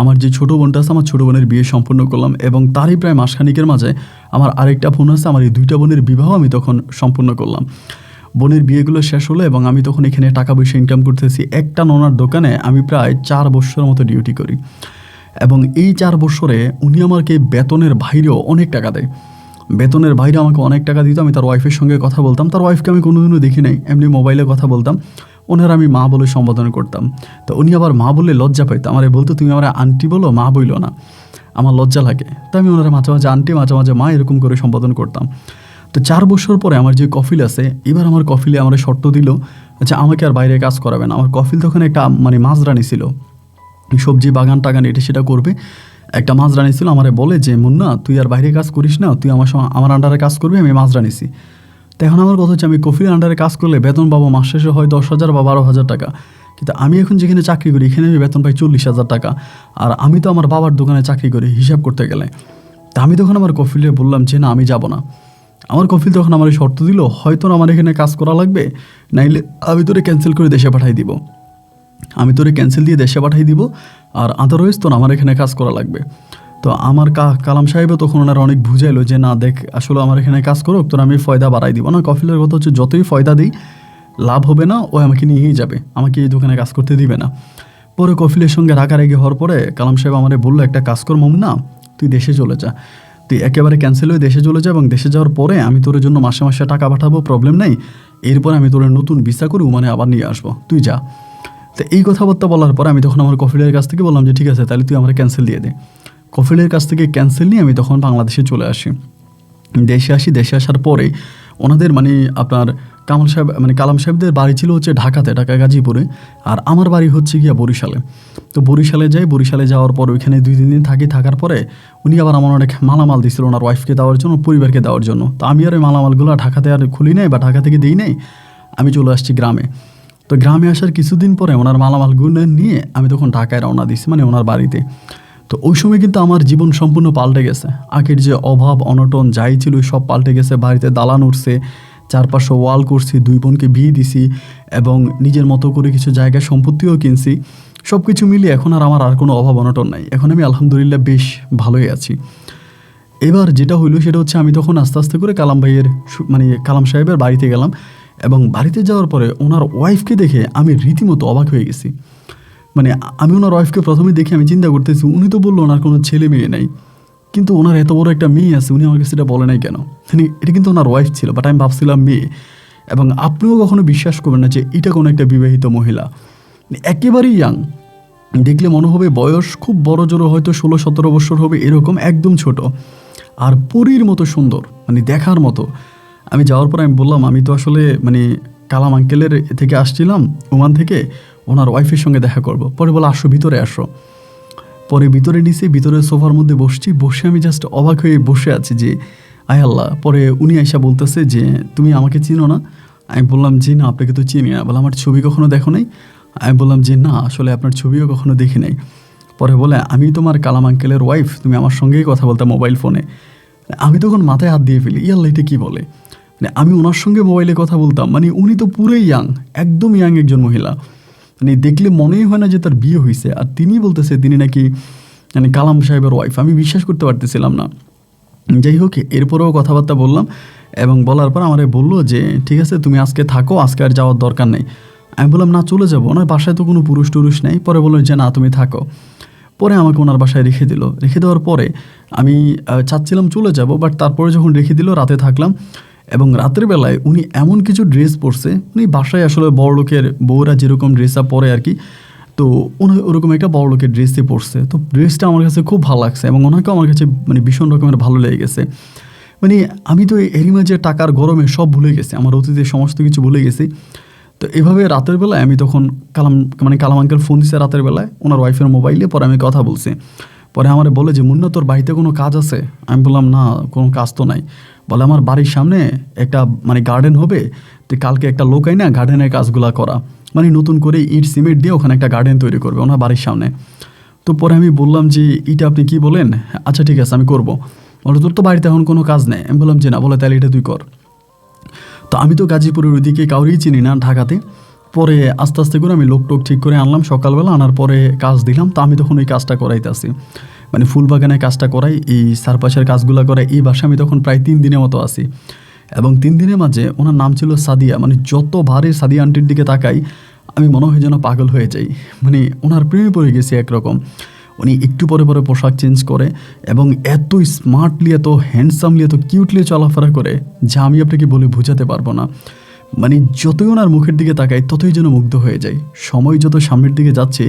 আমার যে ছোটো বোনটা আছে, আমার ছোটো বোনের বিয়ে সম্পূর্ণ করলাম, এবং তারই প্রায় মাসখানিকের মাঝে আমার আরেকটা বোন আছে, আমার এই 2টা বোনের বিবাহ আমি তখন সম্পূর্ণ করলাম। বোনের বিয়েগুলো শেষ হলো এবং আমি তখন এখানে টাকা পয়সা ইনকাম করতেছি। একটা নোনার দোকানে আমি প্রায় 4 বছরের মতো ডিউটি করি, এবং এই 4 বছরে উনি আমাকে বেতনের বাইরেও অনেক টাকা দেয়। বেতনের বাইরে আমাকে অনেক টাকা দিত। আমি তার ওয়াইফের সঙ্গে কথা বলতাম, তার ওয়াইফকে আমি কোনোদিনও দেখি নাই, এমনি মোবাইলে কথা বলতাম, ওনার আমি মা বলে সম্বোধন করতাম। তো উনি আবার মা বললে লজ্জা পাইতো, আমার বলতো তুমি আমার আন্টি বলো, মা বইলো না, আমার লজ্জা লাগে। তো আমি ওনারা মাঝে মাঝে আন্টি, মাঝে মাঝে মা এরকম করে সম্বোধন করতাম। তো 4 বছর পরে আমার যে কফিল আছে, এবার আমার কফিলে আমার শর্ত দিল, আচ্ছা আমাকে আর বাইরে কাজ করাবে না। আমার কফিল তখন একটা মানে মাঝরানি ছিল, সবজি বাগান টাগান এটা সেটা করবে, একটা মাঝরানি ছিল। আমারে বলে যে মুন্না তুই আর বাইরে কাজ করিস না, তুই আমার আন্ডারে কাজ করবি, আমি মাঝরানি ছি। তো এখন আমার কথা হচ্ছে আমি কফিলের আন্ডারে কাজ করলে বেতন পাবো মাস শেষে হয় 10,000 বা 12,000 টাকা, কিন্তু আমি এখন যেখানে চাকরি করি এখানে আমি বেতন পাই 40,000 টাকা, আর আমি তো আমার বাবার দোকানে চাকরি করি হিসাব করতে গেলে। তা আমি তখন আমার কফিলে বললাম যে না আমি যাব না। আমার কফিল তখন আমার শর্ত দিল, হয়তো আমার এখানে কাজ করা লাগবে, নাইলে আমি তোরে ক্যান্সেল করে দেশে পাঠাই দিব, আমি তোরে ক্যান্সেল দিয়ে দেশে পাঠাই দিব, আর আদারওয়াইজ তোর আমার এখানে কাজ করা লাগবে। তো আমার কালাম সাহেবও তখন ওনারা অনেক বুঝাইলো যে না দেখ আসলে আমার এখানে কাজ করো, তোর আমি ফয়দা বাড়াই দিব না। কফিলের কথা হচ্ছে যতই ফয়দা দিই লাভ হবে না, ও আমাকে নিয়েই যাবে, আমাকে এই দোকানে কাজ করতে দিবে না। পরে কফিলের সঙ্গে রাগারাগি হওয়ার পরে কালাম সাহেব আমারে বললো একটা কাজ কর না, তুই দেশে চলে যা, তুই একেবারে ক্যান্সেল হয়ে দেশে চলে যা, এবং দেশে যাওয়ার পরে আমি তোর জন্য মাসে মাসে টাকা পাঠাবো, প্রবলেম নেই, এরপর আমি তোর নতুন ভিসা করে ওমানে আবার নিয়ে আসবো, তুই যা। তো এই কথাবার্তা বলার পর আমি তখন আমার কফিলের কাছ থেকে বললাম যে ঠিক আছে তাহলে তুই আমার ক্যান্সেল দিয়ে দে। কফিলের কাছ থেকে ক্যান্সেল নিয়ে আমি তখন বাংলাদেশে চলে আসি। দেশে আসার পরে ওনাদের মানে আপনার কালাম সাহেবদের বাড়ি ছিল হচ্ছে ঢাকা গাজীপুরে, আর আমার বাড়ি হচ্ছে গিয়া বরিশালে। তো বরিশালে যাওয়ার পর ওইখানে 2-3 দিন থাকার পরে উনি আবার আমার অনেক মালামাল দিয়েছিল ওনার ওয়াইফকে দেওয়ার জন্য, পরিবারকে দেওয়ার জন্য। তো আমি আর ওই মালামালগুলো ঢাকাতে আর খুলি নাই বা ঢাকা থেকে দিই নাই, আমি চলে আসছি গ্রামে। তো গ্রামে আসার কিছুদিন পরে ওনার মালামালগুলো নিয়ে আমি তখন ঢাকায় রওনা দিচ্ছি, মানে ওনার বাড়িতে। তো ওই সময় কিন্তু আমার জীবন সম্পূর্ণ পাল্টে গেছে। আগের যে অভাব অনটন যাই ছিল সব পাল্টে গেছে। বাড়িতে দালান উঠছে, 4-5 ওয়াল করছি, 2 বোনকে বিয়ে দিছি এবং নিজের মতো করে কিছু জায়গায় সম্পত্তিও কিনছি। সব কিছু মিলিয়ে এখন আর আমার কোনো অভাব অনটন নাই। এখন আমি আলহামদুলিল্লাহ বেশ ভালোই আছি। এবার যেটা হইলো সেটা হচ্ছে আমি তখন আস্তে আস্তে করে কালাম সাহেবের বাড়িতে গেলাম, এবং বাড়িতে যাওয়ার পরে ওনার ওয়াইফকে দেখে আমি রীতিমতো অবাক হয়ে গেছি। মানে আমি ওনার ওয়াইফকে প্রথমে দেখে আমি চিন্তা করতেছি, উনি তো বললো ওনার কোনো ছেলে মেয়ে নাই, কিন্তু ওনার এত বড় একটা মেয়ে আছে, উনি আমার কাছে এটা বলে নাই কেন? মানে এটা কিন্তু ওনার ওয়াইফ ছিল, বাট আমি ভাবছিলাম মেয়ে। এবং আপনিও কখনো বিশ্বাস করবেন না যে এটা কোনো একটা বিবাহিত মহিলা, একেবারেই ইয়াং, দেখলে মনে হবে বয়স খুব বড় জোর, হয়তো 16-17 বছর হবে এরকম, একদম ছোট, আর পরীর মতো সুন্দর, মানে দেখার মতো। আমি যাওয়ার পর আমি বললাম আমি তো আসলে মানে কালাম আঙ্কেলের থেকে আসছিলাম, ওমান থেকে, ওনার ওয়াইফের সঙ্গে দেখা করব। পরে বলে আসো, ভিতরে আসো। পরে ভিতরে নিচে, ভিতরে সোফার মধ্যে বসে আমি জাস্ট অবাক হয়ে বসে আছি যে আয় আল্লাহ। পরে উনি আইসা বলতেছে যে তুমি আমাকে চিনো না? আমি বললাম যে না, আপনাকে তো চিনি না। বলে আমার ছবি কখনো দেখো নাই? আমি বললাম যে না, আসলে আপনার ছবিও কখনো দেখি নাই। পরে বলে আমি তোমার কালাম আঙ্কেলের ওয়াইফ, তুমি আমার সঙ্গেই কথা বলতে মোবাইল ফোনে। আমি তখন মাথায় হাত দিয়ে ফেলি, ইয়াল্লা এটা কী বলে? মানে আমি ওনার সঙ্গে মোবাইলে কথা বলতাম, মানে উনি তো পুরোই ইয়াং, একদম ইয়াং একজন মহিলা, মানে দেখলে মনেই হয় না যে তার বিয়ে হয়েছে। আর তিনি বলতেছে তিনি নাকি মানে কালাম সাহেবের ওয়াইফ। আমি বিশ্বাস করতে পারতেছিলাম না। যাই হোক, এরপরেও কথাবার্তা বললাম, এবং বলার পর আমারে বললো যে ঠিক আছে তুমি আজকে থাকো, আজকে আর যাওয়ার দরকার নেই। আমি বললাম না, চলে যাবো, ওনার বাসায় তো কোনো পুরুষ টুরুষ নেই। পরে বললো যে না তুমি থাকো। পরে আমাকে ওনার বাসায় রেখে দিল। রেখে দেওয়ার পরে আমি চাচ্ছিলাম চলে যাব, বাট তারপরে যখন রেখে দিল রাতে থাকলাম, এবং রাতের বেলায় উনি এমন কিছু ড্রেস পরছে, উনি বাসায় আসলে বড়লোকের বউরা যেরকম ড্রেসটা পরে আর কি, তো উনি ওরকম একটা বড়লোকের ড্রেসে পরছে। তো ড্রেসটা আমার কাছে খুব ভালো লাগছে, এবং ওনাকেও আমার কাছে মানে ভীষণ রকমের ভালো লেগে গেছে। মানে আমি তো এরই মাঝে টাকার গরমে সব ভুলে গেছি, আমার অতীতের সমস্ত কিছু ভুলে গেছি। তো এভাবে রাতের বেলায় আমি তখন কালাম আঙ্কেল ফোন দিছে রাতের বেলায় ওনার ওয়াইফের মোবাইলে। পরে আমি কথা বলছি। পরে আমার বলে যে মুন্না তোর বাড়িতে কোনো কাজ আছে? আমি বললাম না, কোনো কাজ তো নাই। বলে আমার বাড়ির সামনে একটা মানে গার্ডেন হবে, তো কালকে একটা লোক আই না গার্ডেনের কাজগুলা করা, মানে নতুন করে ইট সিমেন্ট দিয়ে ওখানে একটা গার্ডেন তৈরি করবে ওনার বাড়ির সামনে। তো পরে আমি বললাম যে এটা আপনি কি বলেন? আচ্ছা ঠিক আছে আমি করবো। বলে তোর তো বাড়িতে এখন কোনো কাজ নেই। আমি বললাম যে না। বলে তাহলে এটা তুই কর। তো আমি তো গাজীপুরের ওইদিকে কাউরেই চিনি না ঢাকাতে। পরে আস্তে আস্তে করে আমি লোক টোক ঠিক করে আনলাম সকালবেলা, আনার পরে কাজ দিলাম। তো আমি তখন ওই কাজটা করাইতেছি, মানে ফুল বাগানের কাজটা করাই, এই চারপাশের কাজগুলো করাই। এই বাসায় আমি তখন প্রায় 3 দিনের মতো আছি, এবং 3 দিনের মাঝে ওনার নাম ছিল সাদিয়া। মানে যতবারই সাদিয়া আন্টির দিকে তাকাই আমি মনে হয় যেন পাগল হয়ে যাই, মানে ওনার প্রেমে পড়ে গেছি একরকম। উনি একটু পরে পরে পোশাক চেঞ্জ করে, এবং এত স্মার্টলি, এত হ্যান্ডসামলি, এত কিউটলি চলাফেরা করে যা আমি আপনাকে বলে বোঝাতে পারবো না। মানে যতই ওনার মুখের দিকে তাকাই ততই যেন মুগ্ধ হয়ে যায়। সময় যত সামনের দিকে যাচ্ছে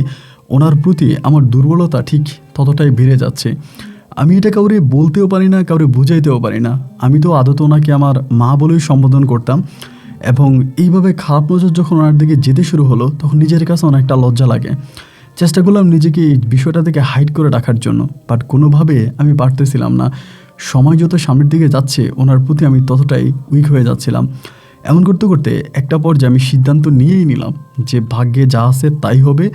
ওনার প্রতি আমার দুর্বলতা ঠিক ততটাই বেড়ে যাচ্ছে। আমি এটা কাউরে বলতেও পারি না, কাউরে বুঝাইতেও পারি না। আমি তো আদত ওনাকে আমার মা বলেই সম্বোধন করতাম, এবং এইভাবে খারাপ নজর যখন ওনার দিকে যেতে শুরু হলো তখন নিজের কাছে অনেকটা লজ্জা লাগে। চেষ্টা করলাম নিজেকে এই বিষয়টা থেকে হাইড করে রাখার জন্য, বাট কোনোভাবে আমি পারতেছিলাম না। সময় যত সামনের দিকে যাচ্ছে ওনার প্রতি আমি ততটাই উইক হয়ে যাচ্ছিলাম। এমন করতে করতে একটা পর্যায়ে আমি সিদ্ধান্ত নিয়েই নিলাম যে ভাগ্যে যা আছে তাই হবে,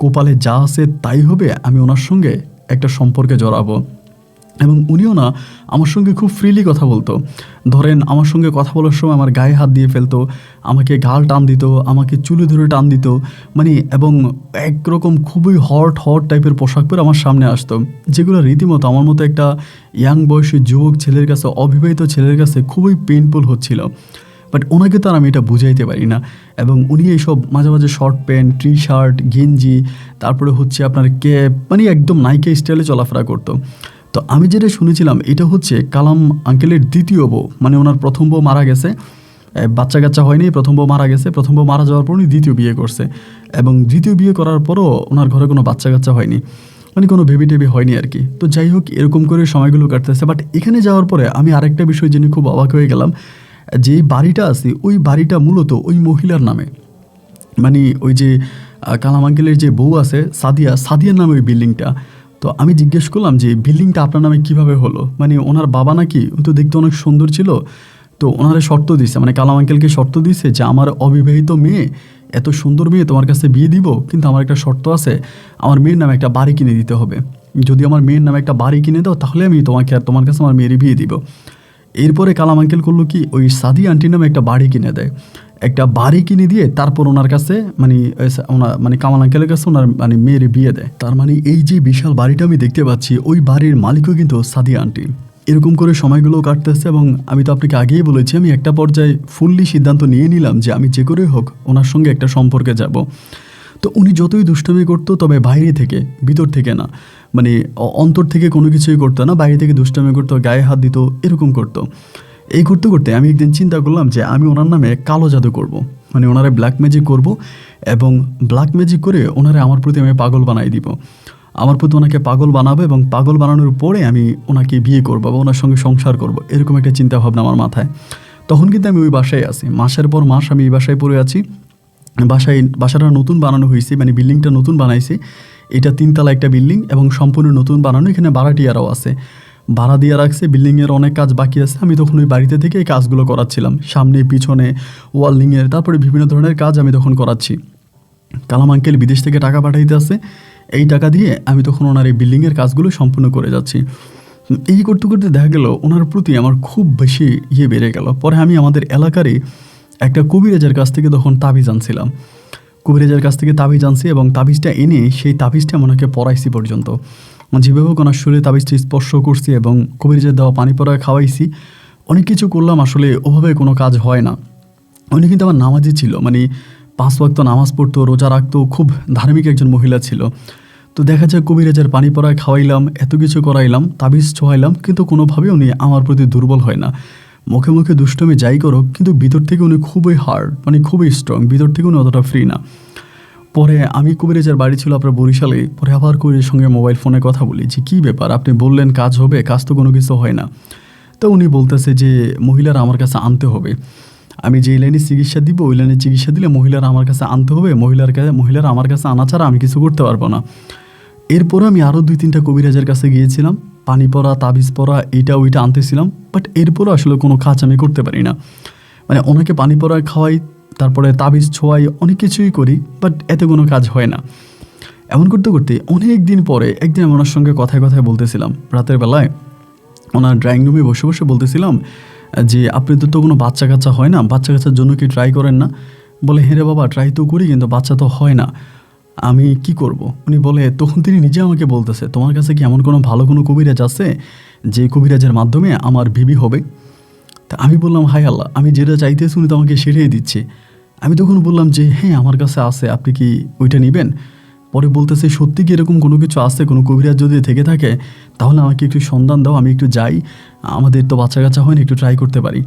কপালে যা আছে তাই হবে, আমি ওনার সঙ্গে একটা সম্পর্কে জড়াবো। এবং উনিও না আমার সঙ্গে খুব ফ্রিলি কথা বলতো। ধরেন আমার সঙ্গে কথা বলার সময় আমার গায়ে হাত দিয়ে ফেলতো, আমাকে গাল টান দিত, আমাকে চুলে ধরে টান দিত, মানে এবং একরকম খুবই হট টাইপের পোশাক পরে আমার সামনে আসতো, যেগুলো রীতিমতো আমার মতো একটা ইয়াং বয়সী যুবক ছেলের কাছে, অবিবাহিত ছেলের কাছে খুবই পেইনফুল হচ্ছিল। বাট ওনাকে তো আর আমি এটা বুঝাইতে পারি না। এবং উনি এইসব মাঝে মাঝে শর্ট প্যান্ট, টি শার্ট, গেঞ্জি, তারপরে হচ্ছে আপনার ক্যাপ, মানে একদম নাইকে স্টাইলে চলাফেরা করতো। তো আমি যেটা শুনেছিলাম এটা হচ্ছে কালাম আঙ্কেলের দ্বিতীয় বউ, মানে ওনার প্রথম বউ মারা গেছে, বাচ্চা কাচ্চা হয়নি, প্রথম বউ মারা গেছে, প্রথম বউ মারা যাওয়ার পর উনি দ্বিতীয় বিয়ে করছে, এবং দ্বিতীয় বিয়ে করার পরও ওনার ঘরে কোনো বাচ্চা কাচ্চা হয়নি, মানে কোনো বেবি টেবি হয়নি আর কি। তো যাই হোক, এরকম করে সময়গুলো কাটতেছে। বাট এখানে যাওয়ার পরে আমি আরেকটা বিষয় জেনে খুব অবাক হয়ে গেলাম, যে বাড়িটা আছে ওই বাড়িটা মূলত ওই মহিলার নামে, মানে ওই যে কালাম আঙ্কেলের যে বউ আছে সাদিয়ার নামে ওই বিল্ডিংটা। তো আমি জিজ্ঞেস করলাম যে বিল্ডিংটা আপনার নামে কিভাবে হলো, মানে ওনার বাবা নাকি, ও তো দেখতে অনেক সুন্দর ছিল, তো ওনারে শর্ত দিছে, মানে কালাম আঙ্কেলকে শর্ত দিছে যে আমার অবিবাহিত মেয়ে, এত সুন্দর মেয়ে তোমার কাছে বিয়ে দিব, কিন্তু আমার একটা শর্ত আছে, আমার মেয়ের নামে একটা বাড়ি কিনে দিতে হবে। যদি আমার মেয়ের নামে একটা বাড়ি কিনে দাও তাহলে আমি তোমাকে আর তোমার কাছে আমার মেয়ের বিয়ে দিব। এরপরে কালাম আঙ্কেল করলো কি, ওই সাদি আন্টির নামে একটা বাড়ি কিনে দেয়। একটা বাড়ি কিনে দিয়ে তারপর ওনার কাছে মানে কামাল আঙ্কেলের কাছে ওনার মানে মেয়ের বিয়ে দেয়। তার মানে এই যে বিশাল বাড়িটা আমি দেখতে পাচ্ছি, ওই বাড়ির মালিকও কিন্তু সাদিয়া আন্টি। এরকম করে সময়গুলো কাটতেছে, এবং আমি তো আপনাকে আগেই বলেছি, আমি একটা পর্যায়ে ফুললি সিদ্ধান্ত নিয়ে নিলাম যে আমি যে করেই হোক ওনার সঙ্গে একটা সম্পর্কে যাব। তো উনি যতই দুষ্টামি করতো, তবে বাইরে থেকে, ভিতর থেকে না, মানে অন্তর থেকে কোনো কিছুই করতো না, বাইরে থেকে দুষ্টামি করতো, গায়ে হাত দিত, এরকম করতো। এই করতে করতে আমি একদিন চিন্তা করলাম যে আমি ওনার নামে কালো জাদু করব, মানে ওনারে ব্ল্যাক ম্যাজিক করব, এবং ব্ল্যাক ম্যাজিক করে ওনারে আমার প্রতি আমি পাগল বানাই দিব, আমার প্রতি ওনাকে পাগল বানাবো, এবং পাগল বানানোর পরে আমি ওনাকে বিয়ে করবো বা ওনার সঙ্গে সংসার করব, এরকম একটা চিন্তা ভাবনা আমার মাথায়। তখন কিন্তু আমি ওই বাসায় আছি, মাসের পর মাস আমি এই বাসায় পড়ে আছি। বাসাটা নতুন বানানো হয়েছে, মানে বিল্ডিংটা নতুন বানাইছে। এটা 3 তলা একটা বিল্ডিং এবং সম্পূর্ণ নতুন বানানো, এখানে ভাড়াটিয়ারাও আছে, ভাড়া দিয়ে রাখছে, বিল্ডিংয়ের অনেক কাজ বাকি আছে। আমি তখন ওই বাড়িতে থেকে এই কাজগুলো করাচ্ছিলাম, সামনে পিছনে ওয়ালিংয়ের, তারপরে বিভিন্ন ধরনের কাজ আমি তখন করাচ্ছি। কালাম আঙ্কেল বিদেশ থেকে টাকা পাঠাইতে আসে, এই টাকা দিয়ে আমি তখন ওনার এই বিল্ডিংয়ের কাজগুলো সম্পূর্ণ করে যাচ্ছি। এই করতে করতে দেখা গেল ওনার প্রতি আমার খুব বেশি বেড়ে গেল। পরে আমি আমাদের এলাকারই একটা কবিরাজের কাছ থেকে তখন তাবিজ আনছিলাম, কবিরাজের কাছ থেকে তাবিজ আনছি, এবং তাবিজটা এনে সেই তাবিজটা ওনাকে পরাইছি পর্যন্ত, যেভাবে ওনার শরীরে তাবিজটা স্পর্শ করছি এবং কবিরাজের দেওয়া পানি পরায় খাওয়াইছি, অনেক কিছু করলাম, আসলে ওভাবে কোনো কাজ হয় না। উনি কিন্তু আমার নামাজি ছিল, মানে 5 ওয়াক্ত নামাজ পড়তো, রোজা রাখতো, খুব ধার্মিক একজন মহিলা ছিল। তো দেখা যায় কবিরাজের পানি পরায় খাওয়াইলাম, এত কিছু করাইলাম, তাবিজ ছোঁয়াইলাম, কিন্তু কোনোভাবে উনি আমার প্রতি দুর্বল হয় না। মুখে মুখে দুষ্টমি যাই করুক, কিন্তু ভিতর থেকে উনি খুবই হার্ড, মানে খুবই স্ট্রং, ভিতর থেকে উনি অতটা ফ্রি না। পরে আমি কবিরাজের বাড়ি ছিল আপনার বরিশালে, পরে আবার কবিরের সঙ্গে মোবাইল ফোনে কথা বলি যে কী ব্যাপার, আপনি বললেন কাজ হবে, কাজ তো কোনো কিছু হয় না। তো উনি বলতেছে যে মহিলারা আমার কাছে আনতে হবে, আমি যেই লাইনে চিকিৎসা দিব ওই লাইনে চিকিৎসা দিলে মহিলারা আমার কাছে আনতে হবে, মহিলারা আমার কাছে আনা ছাড়া আমি কিছু করতে পারবো না। এরপরে আমি আরও 2-3টা কবিরাজের কাছে গিয়েছিলাম, পানি পরা, তাবিজ পরা, এইটা ওইটা আনতেছিলাম, বাট এরপরও আসলে কোনো কাজ আমি করতে পারি না। মানে ওনাকে পানি পরা খাওয়াই, তারপরে তাবিজ ছোঁয়াই, অনেক কিছুই করি, বাট এতে কোনো কাজ হয় না। এমন করতে করতে অনেক দিন পরে একদিন আমি ওনার সঙ্গে কথায় কথায় বলতেছিলাম, রাতের বেলায় ওনার ড্রয়িং রুমে বসে বসে বলতেছিলাম যে আপনি তো কোনো বাচ্চা কাচ্চা হয় না, বাচ্চা কাচ্চার জন্য কি ট্রাই করেন না? বলে হ্যাঁ রে বাবা, ট্রাই তো করি, কিন্তু বাচ্চা তো হয় না, আমি কি করব? উনি বলে, তখন তিনি নিজে আমাকে বলতেছে, তোমার কাছে কি এমন কোনো ভালো কোনো কবিরাজ আছে যে কবিরাজের মাধ্যমে আমার বিবি হবে? তা আমি বললাম, হাই আল্লাহ, আমি যেটা চাইতেছি উনি তো আমাকে সেটাই দিচ্ছে। আমি তখন বললাম যে হ্যাঁ আমার কাছে আছে, আপনি কি ওইটা নেবেন? পরে বলতেছে, সত্যি কি এরকম কোনো কিছু আছে, কোনো কবিরাজ যদি থেকে থাকে তাহলে আমাকে একটু সন্ধান দাও, আমি একটু যাই, আমাদের তো বাচ্চা কাচ্চা হয় না, একটু ট্রাই করতে পারি।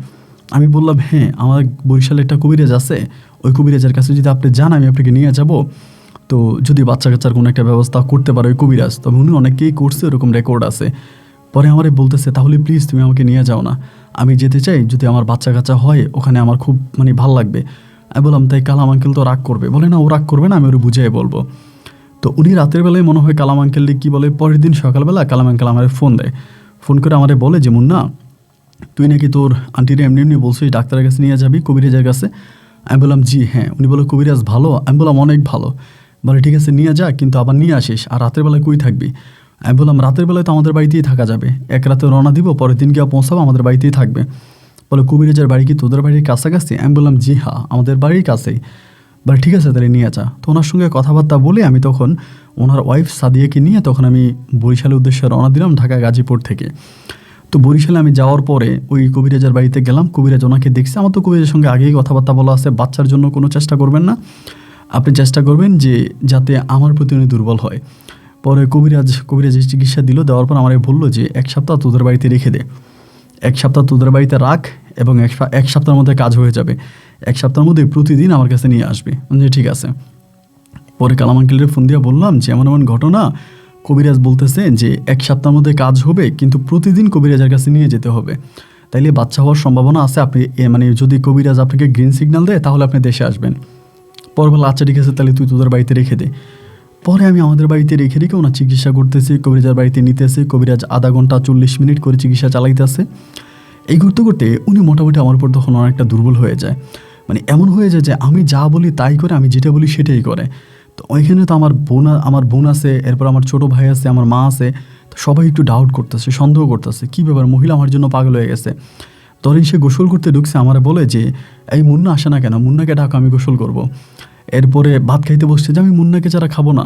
আমি বললাম হ্যাঁ, আমার বরিশালে একটা কবিরাজ আছে, ওই কবিরাজের কাছে যদি আপনি যান আমি আপনাকে নিয়ে যাব, তো যদি বাচ্চা কাচ্চার কোনো একটা ব্যবস্থা করতে পারে ওই কবিরাজ, তবে উনি অনেকেই করছে, এরকম রেকর্ড আছে। পরে আমারে বলতেছে, তাহলে প্লিজ তুমি আমাকে নিয়ে যাও না, আমি যেতে চাই, যদি আমার বাচ্চা কাচ্চা হয় ওখানে আমার খুব মানে ভাল লাগবে। আমি বললাম, তাই কালাম আঙ্কেল তো রাগ করবে? বলে না, ও রাগ করবে না, আমি ওরা বুঝিয়ে বলবো। তো উনি রাতের বেলায় মনে হয় কালাম আঙ্কেলকে কী বলে, পরের দিন সকালবেলা কালাম আঙ্কেল আমার ফোন দেয়, ফোন করে আমারে বলে যে মুন্না, তুই নাকি তোর আন্টিরে এমনি এমনি বলছিস ডাক্তারের কাছে নিয়ে যাবি, কবিরাজের কাছে। আমি বললাম জি হ্যাঁ। উনি বলে, কবিরাজ ভালো? আমি বললাম অনেক ভালো। বলে ঠিক আছে নিয়ে যা, কিন্তু আবার নিয়ে আসিস, আর রাতের বেলায় কই থাকবি? আমি বললাম রাতের বেলায় তো আমাদের বাড়িতেই থাকা যাবে, এক রাতে রওনা দিব, পরের দিন গিয়ে পৌঁছাবো, আমাদের বাড়িতেই থাকবে। বলে কবিরাজের বাড়ি কি তোদের বাড়ির কাছাকাছি? আমি বললাম জি হ্যাঁ, আমাদের বাড়ির কাছেই। বলে ঠিক আছে তাহলে নিয়ে যা। তো ওনার সঙ্গে কথাবার্তা বলে আমি তখন ওনার ওয়াইফ সাদিয়াকে নিয়ে তখন আমি বরিশালের উদ্দেশ্যে রওনা দিলাম, ঢাকা গাজীপুর থেকে। তো বরিশালে আমি যাওয়ার পরে ওই কবিরাজের বাড়িতে গেলাম, কবিরাজ ওনাকে দেখছি। আমার তো কবিরাজের সঙ্গে আগেই কথাবার্তা বলা আছে, বাচ্চার জন্য কোনো চেষ্টা করবেন না, আপনি চেষ্টা করবেন যে যাতে আমার প্রতি উনি দুর্বল হয়। পরে কবিরাজ চিকিৎসা দিল, দেওয়ার পর আমারে বললো যে 1 সপ্তাহ তোদের বাড়িতে রেখে দে, 1 সপ্তাহ তোদের বাড়িতে রাখ, এবং এক সপ্তাহের মধ্যে কাজ হয়ে যাবে, 1 সপ্তাহের মধ্যে প্রতিদিন আমার কাছে নিয়ে আসবে। যে ঠিক আছে। পরে কালাম আঙ্কেলের ফোন দিয়ে বললাম যে এমন এমন ঘটনা, কবিরাজ বলতেছে যে 1 সপ্তাহের মধ্যে কাজ হবে, কিন্তু প্রতিদিন কবিরাজের কাছে নিয়ে যেতে হবে, তাইলে বাচ্চা হওয়ার সম্ভাবনা আছে। আপনি মানে যদি কবিরাজ আপনাকে গ্রিন সিগন্যাল দেয় তাহলে আপনি দেশে আসবেন। পরে বলে আচ্ছা ঠিক আছে, তাহলে তুই তোদের বাড়িতে রেখে দে। পরে আমি আমাদের বাড়িতে রেখে ওনার চিকিৎসা করতেছি, কবিরাজার বাড়িতে নিতেছে, কবিরাজ আধা ঘন্টা 40 মিনিট করে চিকিৎসা চালাইতেছে। এই করতে করতে উনি মোটামুটি আমার উপর তখন অনেকটা দুর্বল হয়ে যায়, মানে এমন হয়ে যায় যে আমি যা বলি তাই করে, আমি যেটা বলি সেটাই করে। তো ওইখানে তো আমার বোন আছে, এরপর আমার ছোট ভাই আছে, আমার মা আছে, তো সবাই একটু ডাউট করতেছে, সন্দেহ করতেছে, কী ব্যাপার, মহিলা আমার জন্য পাগল হয়ে গেছে। তখন সে গোসল করতে ঢুকছে, আমার বলে যে এই মুন্না আসে না কেন, মুন্নাকে ডাকো, আমি গোসল করব। এরপরে ভাত খাইতে বসছে যে আমি মুন্নাকে ছাড়া খাবো না।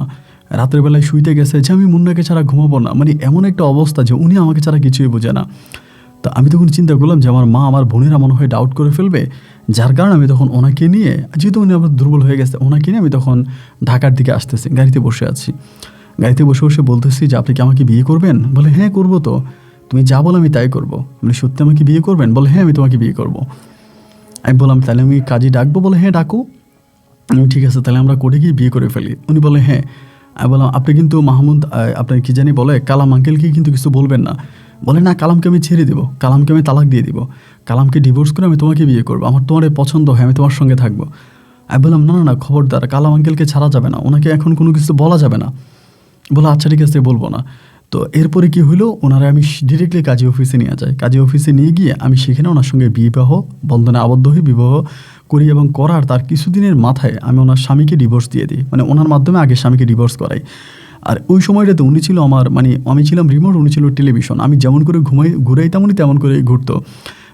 রাতের বেলায় শুইতে গেছে যে আমি মুন্নাকে ছাড়া ঘুমাবো না। মানে এমন একটা অবস্থা যে উনি আমাকে ছাড়া কিছুই বোঝে না। তো আমি তখন চিন্তা করলাম যে আমার মা আমার বোনেরা মনে হয় ডাউট করে ফেলবে, যার কারণে আমি তখন ওনাকে নিয়ে, যেহেতু উনি আমার দুর্বল হয়ে গেছে, ওনাকে নিয়ে আমি তখন ঢাকার দিকে আসতেছি, গাড়িতে বসে আছি। গাড়িতে বসে বসে বলতেছি যে আপনি কি আমাকে বিয়ে করবেন? বলে হ্যাঁ করবো তো, তুমি যা বলো আমি তাই করবো। মানে সত্যি আমাকে বিয়ে করবেন? বলে হ্যাঁ আমি তোমাকে বিয়ে করবো। আমি বললাম তাহলে আমি কাজী ডাকবো? বলে হ্যাঁ ডাকো। ঠিক আছে, তাহলে আমরা কোর্টে গিয়ে বিয়ে করে ফেলি। উনি বলে হ্যাঁ। আমি বললাম আপনি কিন্তু মাহমুদ, আপনার কি জানি বলে, কালাম আঙ্কেলকে কিন্তু কিছু বলবেন না। বলে না, কালামকে আমি ছেড়ে দেবো, কালামকে আমি তালাক দিয়ে দিব, কালামকে ডিভোর্স করে আমি তোমাকে বিয়ে করবো, আমার তোমার পছন্দ হয়, আমি তোমার সঙ্গে থাকবো। আমি বললাম না না না, খবরদার, কালাম আঙ্কেলকে ছাড়া যাবে না, ওনাকে এখন কোনো কিছু বলা যাবে না। বলে আচ্ছা ঠিক আছে, বলবো না। তো এরপরে কি হলো, ওনারা আমি ডিরেক্টলি কাজী অফিসে নিয়ে যাই। কাজী অফিসে নিয়ে গিয়ে আমি সেখানে ওনার সঙ্গে বিবাহ বন্ধনে আবদ্ধ হয়ে বিবাহ করি, এবং করার তার কিছুদিনের মাথায় আমি ওনার স্বামীকে ডিভোর্স দিয়ে দিই। মানে ওনার মাধ্যমে আগে স্বামীকে ডিভোর্স করাই। আর ওই সময়টাতে উনি ছিল আমার, মানে আমি ছিলাম রিমোট, উনি ছিল টেলিভিশন। আমি যেমন করে ঘুরাইতাম উনি তেমন করে ঘুরতো।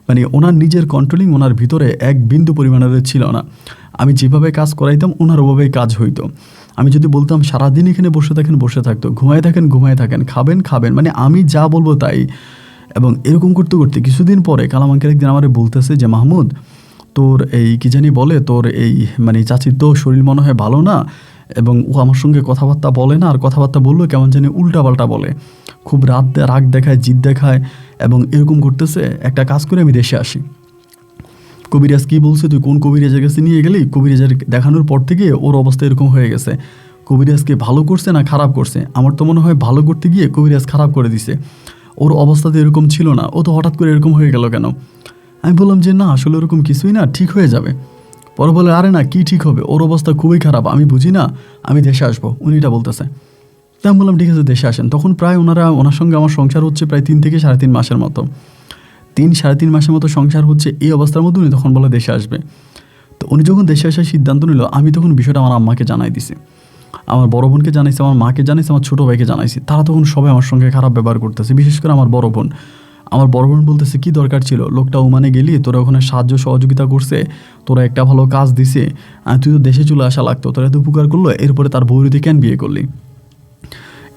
মানে ওনার নিজের কন্ট্রোলিং ওনার ভিতরে এক বিন্দু পরিমাণের ছিল না। আমি যেভাবে কাজ করাইতাম ওনার ওভাবেই কাজ হইতো। আমি যদি বলতাম সারাদিন এখানে বসে থাকেন, বসে থাকতো, ঘুমায় থাকেন, খাবেন, মানে আমি যা বলবো তাই। এবং এরকম করতে করতে কিছুদিন পরে কালাম আঙ্কেল একদিন আমার বলতেছে যে মাহমুদ, তোর এই কি জানি বলে, তোর এই মানে চাচির তো শরীর মনে হয় ভালো না, এবং ও আমার সঙ্গে কথাবার্তা বলে না, আর কথাবার্তা বললেও কেমন জানি উল্টাপাল্টা বলে, খুব রাগ দেখায়, জিদ দেখায়, এবং এরকম করতেছে। একটা কাজ করে আমি দেশে আসি। কবিরাজ কী বলছে, তুই কোন কবিরাজের কাছে নিয়ে গেলি? কবিরাজের দেখানোর পর থেকে ওর অবস্থা এরকম হয়ে গেছে। কবিরাজকে ভালো করছে না খারাপ করছে? আমার তো মনে হয় ভালো করতে গিয়ে কবিরাজ খারাপ করে দিছে। ওর অবস্থাতে এরকম ছিল না, ও তো হঠাৎ করে এরকম হয়ে গেল কেন? আমি বললাম যে না, আসলে ওরকম কিছুই না, ঠিক হয়ে যাবে। পরে বলে আরে না, কি ঠিক হবে, ওর অবস্থা খুবই খারাপ, আমি বুঝি না, আমি দেশে আসবো, উনি এটা বলতেছে। তাই আমি বললাম ঠিক আছে, দেশে আসেন। তখন প্রায় ওনার সঙ্গে আমার সংসার হচ্ছে প্রায় 3 থেকে 3.5 মাসের মতো। 3-3.5 মাসের মতো সংসার হচ্ছে। এই অবস্থার মধ্যে উনি তখন বলে দেশে আসবে। তো উনি যখন দেশে আসার সিদ্ধান্ত নিল, আমি তখন বিষয়টা আমার আম্মাকে জানাই দিছি, আমার বড় বোনকে জানাইছি, আমার মাকে জানাইছি, আমার ছোটো ভাইকে জানাইছি। তারা তখন সবাই আমার সঙ্গে খারাপ ব্যবহার করতেছে, বিশেষ করে আমার বড় বোন। আমার বড় বোন বলতেছে কী দরকার ছিল, লোকটা ওমানে গেলি, তোরা ওখানে সাহায্য সহযোগিতা করছে, তোরা একটা ভালো কাজ দিছে, তুই তো দেশে চলে আসা লাগতো, তোরা এত উপকার করলো, এরপরে তার বৌরিতে কেন বিয়ে করলি?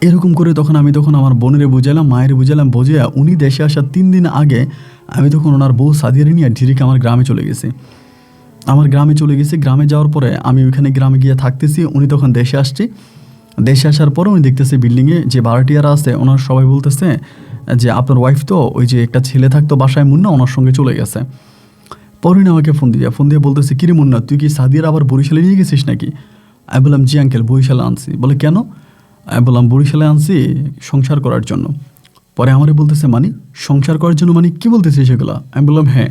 এরকম করে তখন আমি আমার বোনের বুঝালাম, মায়ের বুঝালাম, বুঝিয়া উনি দেশে আসার 3 দিন আগে আমি তখন ওনার বউ সাদিয়ারে নিয়ে ডিরেক্ট আমার গ্রামে চলে গেছি। গ্রামে যাওয়ার পরে আমি ওইখানে গ্রামে গিয়ে থাকতেছি। উনি তখন দেশে আসছে। দেশে আসার পরে উনি দেখতেছে বিল্ডিংয়ে যে ভাড়াটিয়ারা আছে, ওনার সবাই বলতেছে যে আপনার ওয়াইফ তো ওই যে একটা ছেলে থাকতো বাসায় মুন্না, ওনার সঙ্গে চলে গেছে। পরে উনি আমাকে ফোন দিয়ে বলতেছে কিরে মুন্না, তুই কি সাদিয়ার আবার বরিশালে নিয়ে গেছিস নাকি? আমি বললাম জি আঙ্কেল, বরিশালে আনছি। বলে কেন? আমি বললাম বরিশালে আনছি সংসার করার জন্য। পরে আমারে বলতেছে মানে সংসার করার জন্য, মানে কী বলতেছিস সেগুলো? আমি বললাম হ্যাঁ।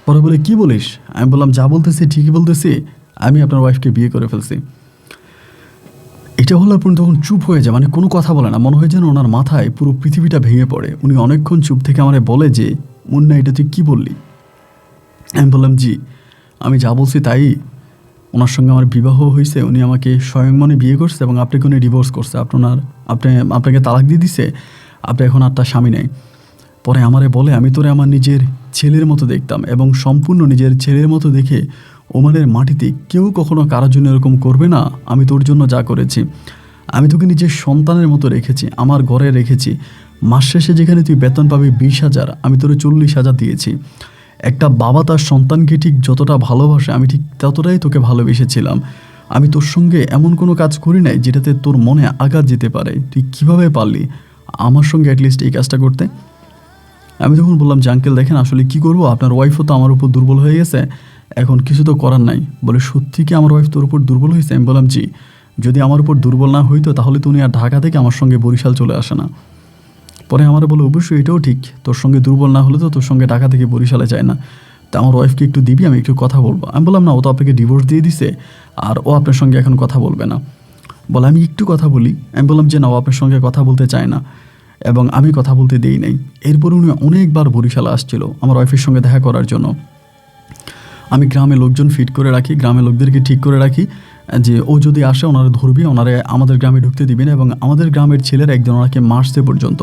পরে বলে কী বলিস? আমি বললাম যা বলতেছি ঠিকই বলতেছি, আমি আপনার ওয়াইফকে বিয়ে করে ফেলছি। এটা হলো আপনি তখন চুপ হয়ে যায়, মানে কোনো কথা বলে না, মনে হয় যেন ওনার মাথায় পুরো পৃথিবীটা ভেঙে পড়ে। উনি অনেকক্ষণ চুপ থেকে আমারে বলে যে মুন্না, এটা তুই কী বললি? আমি বললাম জি, আমি যা বলছি তাই। ওনার সঙ্গে আমার বিবাহ হয়েছে, উনি আমাকে স্বয়ং মনে বিয়ে করছে, এবং আপনাকে উনি ডিভোর্স করছে, আপনাকে তালাক দিয়ে দিছে, আপনি এখন আর তার স্বামী নেই। পরে আমারে বলে আমি তোরে আমার নিজের ছেলের মতো দেখতাম, এবং সম্পূর্ণ নিজের ছেলের মতো দেখে ওমানের মাটিতে কেউ কখনো কারোর জন্য এরকম করবে না। আমি তোর জন্য যা করেছি, আমি তোকে নিজের সন্তানের মতো রেখেছি, আমার ঘরে রেখেছি। মাস শেষে যেখানে তুই বেতন পাবি 20,000, আমি তোরে 40,000 দিয়েছি। একটা বাবা তার সন্তানকে ঠিক যতটা ভালোবাসে, আমি ঠিক ততটাই তোকে ভালোবেসেছিলাম। আমি তোর সঙ্গে এমন কোনো কাজ করি নাই যেটাতে তোর মনে আঘাত যেতে পারে। তুই কিভাবে পারলি আমার সঙ্গে অ্যাটলিস্ট এই কাজটা করতে? আমি তখন বললাম যে আঙ্কেল দেখেন আসলে কি করব, আপনার ওয়াইফও তো আমার উপর দুর্বল হয়ে গেছে, এখন কিছু তো করার নাই। বলে সত্যি কি আমার ওয়াইফ তোর উপর দুর্বল হয়েছে? আমি বললাম জি, যদি আমার উপর দুর্বল না হইতো তাহলে তো উনি আর ঢাকা থেকে আমার সঙ্গে বরিশাল চলে আসে না। পরে আমার বলে অবশ্যই এটাও ঠিক, তোর সঙ্গে দুর্বল না হলে তো তোর সঙ্গে ঢাকা থেকে বরিশালে যায় না, তা আমার ওয়াইফকে একটু দিবি, আমি একটু কথা বলবো। আমি বললাম না, ও তো আপনাকে ডিভোর্স দিয়ে দিছে আর ও আপনার সঙ্গে এখন কথা বলবে না। বলে আমি একটু কথা বলি। আমি বললাম যে না, ও আপনার সঙ্গে কথা বলতে চায় না এবং আমি কথা বলতে দেই নাই। এরপর উনি অনেকবার বরিশালে আসছিল আমার ওয়াইফের সঙ্গে দেখা করার জন্য। আমি গ্রামে লোকজন ফিট করে রাখি, গ্রামের লোকদেরকে ঠিক করে রাখি যে ও যদি আসে ওনারা ধরবি, ওনারে আমাদের গ্রামে ঢুকতে দিবি না। এবং আমাদের গ্রামের ছেলেরা একজন ওনাকে মারছে পর্যন্ত।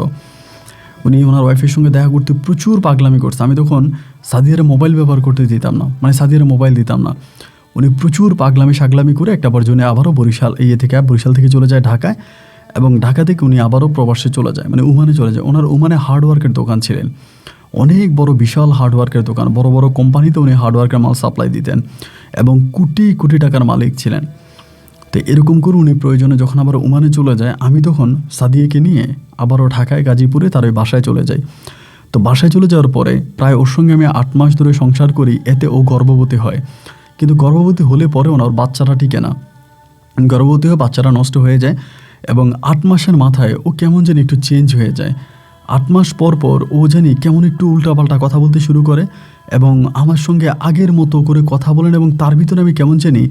উনি ওনার ওয়াইফের সঙ্গে দেখা করতে প্রচুর পাগলামি করছে। আমি তখন সাদিয়ারে মোবাইল ব্যবহার করতে দিতাম না, মানে সাদিয়ারে মোবাইল দিতাম না। উনি প্রচুর পাগলামি সাগলামি করে একটা পর্যন্ত আবারও বরিশাল থেকে চলে যায় ঢাকায়, এবং ঢাকা থেকে উনি আবারও প্রবাসে চলে যায়, মানে ওমানে চলে যায়। ওনার ওমানে হার্ডওয়ার্কের দোকান ছিলেন, অনেক বড় বিশাল হার্ডওয়ার্কের দোকান, বড় বড় কোম্পানিতে উনি হার্ডওয়ার্কের মাল সাপ্লাই দিতেন এবং কোটি কোটি টাকার মালিক ছিলেন। তো এরকম করে উনি প্রয়োজনে যখন আবার ওমানে চলে যায়, আমি তখন সাদিয়াকে নিয়ে আবারও ঢাকায় গাজীপুরে তার ওই বাসায় চলে যাই। তো বাসায় চলে যাওয়ার পরে প্রায় ওর সঙ্গে আমি 8 মাস ধরে সংসার করি, এতে ও গর্ভবতী হয়। কিন্তু গর্ভবতী হলে পরে ওনার বাচ্চাটা টিকে না, গর্ভবতী হয়ে বাচ্চাটা নষ্ট হয়ে যায় এবং 8 মাসের মাথায় ও কেমন যেন একটু চেঞ্জ হয়ে যায়। 8 মাস পর পর ও জানি কেমন একটু উল্টাপাল্টা কথা বলতে শুরু করে এবং আমার সঙ্গে আগের মতো করে কথা বলেন, এবং তার ভিতরে আমি কেমন জানি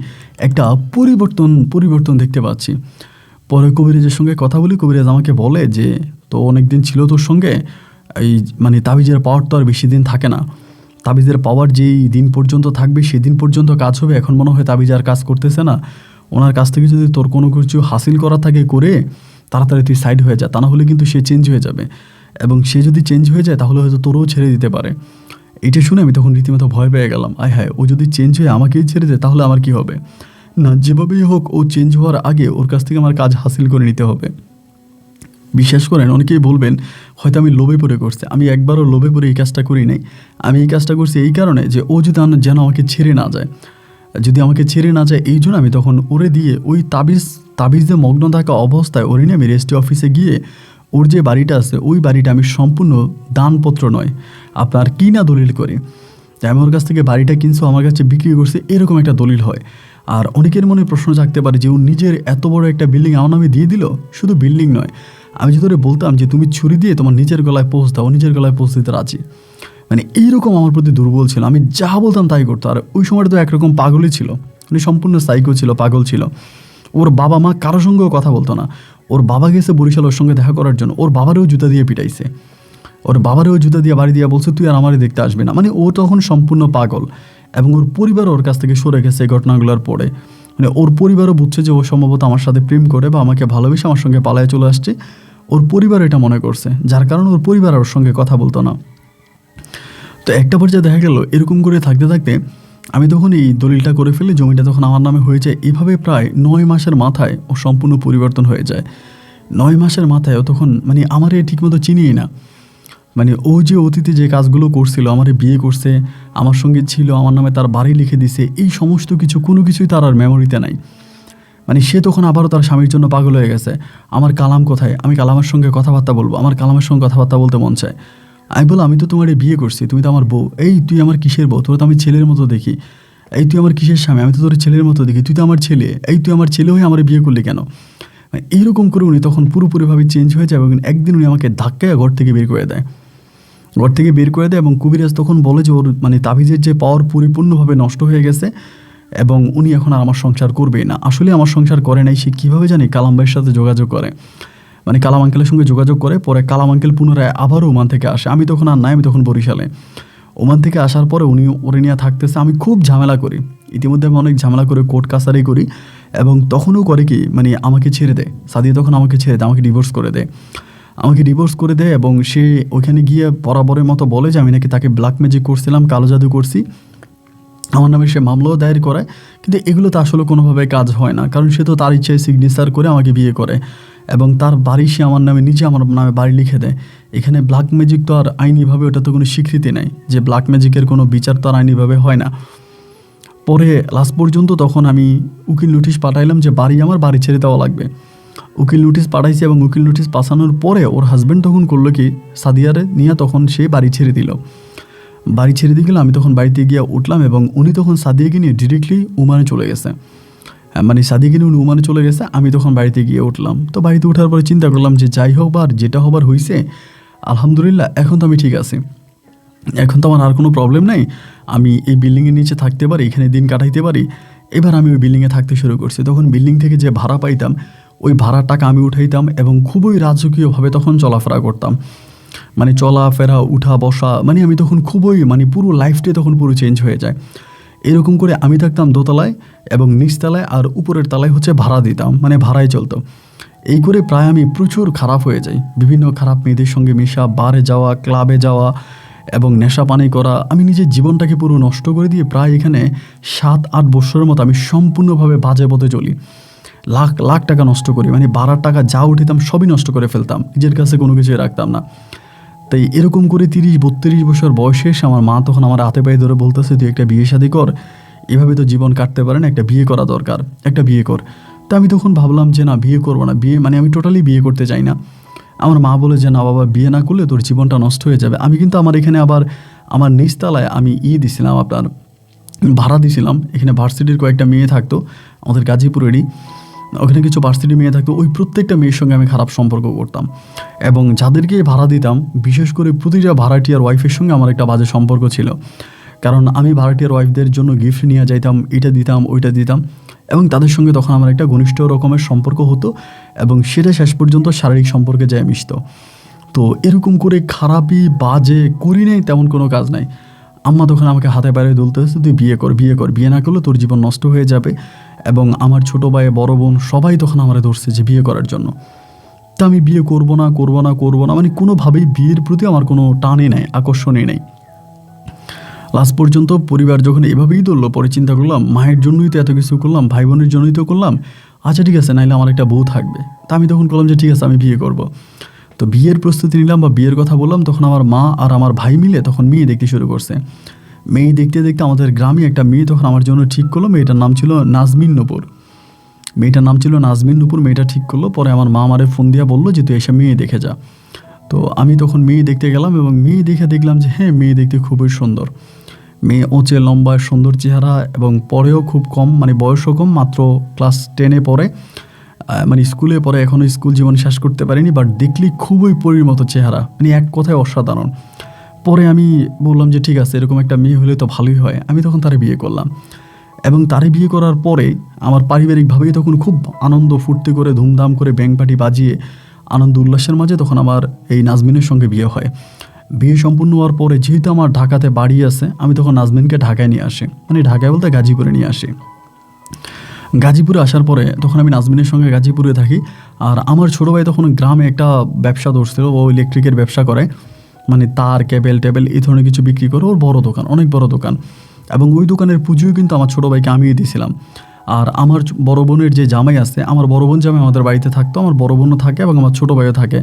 একটা পরিবর্তন দেখতে পাচ্ছি। পরে কবিরাজের সঙ্গে কথা বলি, কবিরাজ আমাকে বলে যে তো অনেক দিন ছিল তোর সঙ্গে, এই মানে তাবিজের পাওয়ার তো আর বেশি দিন থাকে না, তাবিজের পাওয়ার যেই দিন পর্যন্ত থাকবে সেদিন পর্যন্ত কাজ হবে, এখন মনে হয় তাবিজ আর কাজ করতেছে না। ওনার কাছ থেকে যদি তোর কোনো কিছু হাসিল করা থাকে করে তাড়াতাড়ি তুই সাইড হয়ে যা, তা না হলে কিন্তু সে চেঞ্জ হয়ে যাবে, এবং সে যদি চেঞ্জ হয়ে যায় তাহলে হয়তো তোরও ছেড়ে দিতে পারে। এটা শুনে আমি তখন রীতিমতো ভয় পেয়ে গেলাম, আয় হায়, ও যদি চেঞ্জ হয়ে আমাকেই ছেড়ে দেয় তাহলে আমার কি হবে? না, যেভাবেই হোক ও চেঞ্জ হওয়ার আগে ওর কাছ থেকে আমার কাজ হাসিল করে নিতে হবে। বিশ্বাস করেন, অনেকেই বলবেন হয়তো আমি লোভে পড়ে করছি, আমি একবারও লোভে পড়ে এই কাজটা করি নাই। আমি এই কাজটা করছি এই কারণে যে ও যদি যেন আমাকে ছেড়ে না যায়, যদি আমাকে ছেড়ে না যায় এই জন্য আমি তখন ওরে দিয়ে ওই তাবিজে মগ্ন থাকা অবস্থায় ওরে নিয়ে আমি রেজিস্ট্রি অফিসে গিয়ে ওর যে বাড়িটা আছে ওই বাড়িটা আমি সম্পূর্ণ দানপত্র নয় আপনার কিনা দলিল করি, যে আমি ওর কাছ থেকে বাড়িটা কিনছো আমার কাছে বিক্রি করছে, এরকম একটা দলিল হয়। আর অনেকের মনে প্রশ্ন জাগতে পারে যে ও নিজের এত বড় একটা বিল্ডিং আমার নামে দিয়ে দিল। শুধু বিল্ডিং নয়, আমি যদি ওরে বলতাম যে তুমি ছুরি দিয়ে তোমার নিজের গলায় পোঁচ দাও, নিজের গলায় পোঁচ দিতে রাজি। মানে এইরকম আমার প্রতি দুর্বল ছিল, আমি যা বলতাম তাই করতো। আর ওই সময়টা তো একরকম পাগলই ছিল, উনি সম্পূর্ণ সাইকো ছিল, পাগল ছিল। ওর বাবা মা কারোর সঙ্গেও কথা বলতো না। ওর বাবা গেছে বরিশাল ওর সঙ্গে দেখা করার জন্য, ওর বাবারেও জুতা দিয়ে পিটাইছে, ওর বাবারেও জুতা দিয়ে বাড়ি দিয়ে বলছে তুই আর আমারে দেখতে আসবি না। মানে ও তখন সম্পূর্ণ পাগল, এবং ওর পরিবার ওর কাছ থেকে সরে গেছে এই ঘটনাগুলোর পরে। মানে ওর পরিবারও বুঝছে যে ও সম্ভবত আমার সাথে প্রেম করে বা আমাকে ভালোবেসে আমার সঙ্গে পালায় চলে আসছে, ওর পরিবার এটা মনে করছে, যার কারণে ওর পরিবার ওর সঙ্গে কথা বলতো না। তো একটা পর্যায়ে দেখা গেল এরকম করে থাকতে থাকতে আমি তখন এই দলিলটা করে ফেলি, জমিটা তখন আমার নামে হয়ে যায়। এভাবে প্রায় 9 মাসের মাথায় ও সম্পূর্ণ পরিবর্তন হয়ে যায়। 9 মাসের মাথায় ও তখন মানে আমারে ঠিকমতো চিনিই না। মানে ও যে অতীতে যে কাজগুলো করছিল, আমারে বিয়ে করছে, আমার সঙ্গে ছিল, আমার নামে তার বাড়ি লিখে দিছে, এই সমস্ত কিছু কোনো কিছুই তার আর মেমোরিতে নাই। মানে সে তখন আবারও তার স্বামীর জন্য পাগল হয়ে গেছে। আমার কালাম কোথায়, আমি কালামের সঙ্গে কথাবার্তা বলবো, আমার কালামের সঙ্গে কথাবার্তা বলতে মন চায়। আমি বললাম আমি তো তোমার বিয়ে করছি, তুমি তো আমার বউ, এই তুই আমার কিসের বউ, তোর তো আমি ছেলের মতো দেখি, এই তুই আমার কিসের স্বামী, আমি তো তোর ছেলের মতো দেখি, তুই তো আমার ছেলে, এই তুই আমার ছেলে হয়ে আমার বিয়ে করলি কেন? মানে এইরকম করে উনি তখন পুরোপুরিভাবে চেঞ্জ হয়ে যায়, এবং একদিন উনি আমাকে ধাক্কায় ঘর থেকে বের করে দেয়, এবং কবিরাজ তখন বলে যে ওর মানে তাবিজের যে পাওয়ার পরিপূর্ণভাবে নষ্ট হয়ে গেছে এবং উনি এখন আর আমার সংসার করবেই না। আসলে আমার সংসার করে নাই, সে কীভাবে জানি কালাম ভাইয়ের সাথে যোগাযোগ করে, মানে কালাম আঙ্কেলের সঙ্গে যোগাযোগ করে। পরে কালাম আঙ্কেল পুনরায় আবারও ওমান থেকে আসে, আমি তখন আর নাই, আমি তখন বরিশালে। ওমান থেকে আসার পরে উনি ওরে নিয়ে থাকতেছে, আমি খুব ঝামেলা করি, ইতিমধ্যে আমি অনেক ঝামেলা করে কোর্ট কাছারি করি, এবং তখনও করে কি মানে আমাকে ছেড়ে দেয়, সাদিয়া তখন আমাকে ছেড়ে দেয়, আমাকে ডিভোর্স করে দেয়। এবং সে ওইখানে গিয়ে বরাবরের মতো বলে যে আমি নাকি তাকে ব্ল্যাক ম্যাজিক করছিলাম, কালো জাদু করছি, আমার নামে সে মামলাও দায়ের করায়। কিন্তু এগুলো তো আসলে কোনোভাবে কাজ হয় না, কারণ সে তো তার ইচ্ছায় সিগনেচার করে আমাকে বিয়ে করে, এবং তার বাড়ি সে আমার নামে নিজে আমার নামে বাড়ি লিখে দেয়। এখানে ব্ল্যাক ম্যাজিক তো আর আইনিভাবে ওটা তো কোনো স্বীকৃতি নেই, যে ব্ল্যাক ম্যাজিকের কোনো বিচার তো আর আইনিভাবে হয় না। পরে লাস্ট পর্যন্ত তখন আমি উকিল নোটিশ পাঠাইলাম যে আমার বাড়ি ছেড়ে দেওয়া লাগবে। উকিল নোটিশ পাঠাইছে এবং উকিল নোটিশ পাঠানোর পরে ওর হাজব্যান্ড তখন করলো কি, সাদিয়ারে নিয়ে তখন সে বাড়ি ছেড়ে দিল। বাড়ি ছেড়ে দিয়ে গেলে আমি তখন বাড়িতে গিয়ে উঠলাম এবং উনি তখন সাদিয়াকে নিয়ে ডিরেক্টলি ওমানে চলে গেছে। মানে সাদিয়াকে নিয়ে উনি ওমানে চলে গেছে, আমি তখন বাড়িতে গিয়ে উঠলাম। তো বাড়িতে ওঠার পরে চিন্তা করলাম যে যাই হোক বা যেটা হবার হয়েছে, আলহামদুলিল্লাহ এখন তো আমি ঠিক আছি, এখন তো আমার আর কোনো প্রবলেম নেই, আমি এই বিল্ডিংয়ের নিচে থাকতে পারি, এখানে দিন কাটাইতে পারি। এবার আমি ওই বিল্ডিংয়ে থাকতে শুরু করছি। তখন বিল্ডিং থেকে যে ভাড়া পাইতাম ওই ভাড়ার টাকা আমি উঠাইতাম এবং খুবই রাজকীয়ভাবে তখন চলাফেরা করতাম। মানে চলাফেরা, উঠা বসা, মানে আমি তখন খুবই মানে পুরো লাইফটাই তখন পুরো চেঞ্জ হয়ে যায়। এরকম করে আমি থাকতাম দোতলায় এবং নিচতলায়, আর উপরের তলায় হচ্ছে ভাড়া দিতাম, মানে ভাড়ায় চলতো। এই করে প্রায় আমি প্রচুর খারাপ হয়ে যাই, বিভিন্ন খারাপ মেয়েদের সঙ্গে মেশা, বারে যাওয়া, ক্লাবে যাওয়া এবং নেশা পানি করা। আমি নিজের জীবনটাকে পুরো নষ্ট করে দিয়ে প্রায় এখানে 7-8 বছরের মতো আমি সম্পূর্ণভাবে বাজে পথে চলি। লাখ লাখ টাকা নষ্ট করি, মানে বাড়ার টাকা যা উঠিতাম সবই নষ্ট করে ফেলতাম, নিজের কাছে কোনো কিছুই রাখতাম না। তাই এরকম করে 30-32 বছর বয়সে এসে আমার মা তখন আমার হাতে পায়ে ধরে বলতেছে, তুই একটা বিয়ে শাদী কর, এভাবে তো জীবন কাটতে পারে না, একটা বিয়ে করা দরকার, একটা বিয়ে কর। তা আমি তখন ভাবলাম যে না, বিয়ে করবো না, বিয়ে মানে আমি টোটালি বিয়ে করতে চাই না। আমার মা বলে যে না বাবা, বিয়ে না করলে তোর জীবনটা নষ্ট হয়ে যাবে। আমি কিন্তু আমার এখানে আবার আমার নিচতলায় আমি দিছিলাম, আপনার ভাড়া দিছিলাম। এখানে ভার্সিটির কয়েকটা মেয়ে থাকতো, আমাদের গাজীপুরেরই, ওখানে কিছু ভার্সিটি মেয়ে থাকতো। ওই প্রত্যেকটা মেয়ের সঙ্গে আমি খারাপ সম্পর্ক করতাম এবং যাদেরকে ভাড়া দিতাম, বিশেষ করে প্রতিটা ভাড়াটিয়ার ওয়াইফের সঙ্গে আমার একটা বাজে সম্পর্ক ছিল। কারণ আমি ভাড়াটিয়ার ওয়াইফদের জন্য গিফট নিয়ে যাইতাম, এটা দিতাম, ওইটা দিতাম, এবং তাদের সঙ্গে তখন আমার একটা ঘনিষ্ঠ রকমের সম্পর্ক হতো এবং সেটা শেষ পর্যন্ত শারীরিক সম্পর্কে যায় মিশত। তো এরকম করে খারাপই বাজে করি নাই তেমন কোনো কাজ নাই। আম্মা তখন আমাকে হাতে বাইরে তুলতে হচ্ছে, তুই বিয়ে কর, বিয়ে কর, বিয়ে না করলে তোর জীবন নষ্ট হয়ে যাবে। এবং আমার ছোটো ভাই, বড় বোন সবাই তখন আমার ধরছে যে বিয়ে করার জন্য। তা আমি বিয়ে করবো না, মানে কোনোভাবেই বিয়ের প্রতি আমার কোনো টানই নাই, আকর্ষণই নেই। লাস্ট পর্যন্ত পরিবার যখন এভাবেই ধরলো, পরে চিন্তা করলাম মায়ের জন্যই তো এত কিছু করলাম, ভাই বোনের জন্যই তো করলাম, আচ্ছা ঠিক আছে, নাইলে আমার একটা বউ থাকবে। তা আমি তখন করলাম যে ঠিক আছে, আমি বিয়ে করব। তো বিয়ের প্রস্তুতি নিলাম বা বিয়ের কথা বললাম, তখন আমার মা আর আমার ভাই মিলে তখন মেয়ে দেখতে শুরু করছে। মেয়ে দেখতে দেখতে আমাদের গ্রামে একটা মেয়ে তখন আমার জন্য ঠিক করলো। মেয়েটার নাম ছিল নাজমিন নূপুর। মেয়েটা ঠিক করলো। পরে আমার মা আমারে ফোন দিয়া বললো যে তুই এসে মেয়ে দেখে যা। তো আমি তখন মেয়ে দেখতে গেলাম এবং মেয়ে দেখে দেখলাম যে হ্যাঁ, মেয়ে দেখতে খুবই সুন্দর। মেয়ে ওচে লম্বা, সুন্দর চেহারা এবং পরেও খুব কম, মানে বয়সও কম, মাত্র ক্লাস 10-এ পড়ে, মানে স্কুলে পড়ে, এখনও স্কুল জীবন শেষ করতে পারিনি, বাট দেখলি খুবই পরীর মতো চেহারা, মানে এক কথায় অসাধারণ। পরে আমি বললাম যে ঠিক আছে, এরকম একটা মেয়ে হলে তো ভালোই হয়। আমি তখন তারে বিয়ে করলাম এবং তারে বিয়ে করার পরে আমার পারিবারিকভাবেই তখন খুব আনন্দ ফুর্তি করে, ধুমধাম করে, ব্যাং পার্টি বাজিয়ে, আনন্দ উল্লাসের মাঝে তখন আমার এই নাজমিনের সঙ্গে বিয়ে হয়। বিয়ে সম্পূর্ণ হওয়ার পরে যেহেতু আমার ঢাকাতে বাড়ি আছে, আমি তখন নাজমিনকে ঢাকায় নিয়ে আসি, মানে ঢাকায় বলতে গাজীপুরে নিয়ে আসি। গাজীপুরে আসার পরে তখন আমি নাজমিনের সঙ্গে গাজীপুরে থাকি। আর আমার ছোটো ভাই তখন গ্রামে একটা ব্যবসা ধরছিল, ও ইলেকট্রিকের ব্যবসা করে, মানে তার, কেবেল টেবেল এই ধরনের কিছু বিক্রি করে। ওর বড় দোকান, অনেক বড় দোকান, এবং ওই দোকানের পুজোও কিন্তু আমার ছোটো ভাইকে আমিই দিয়েছিলাম। আর আমার বড় বোনের যে জামাই আছে, আমার বড় বোন জামাই আমাদের বাড়িতে থাকতো, আমার বড় বোনও থাকে এবং আমার ছোটো ভাইও থাকে।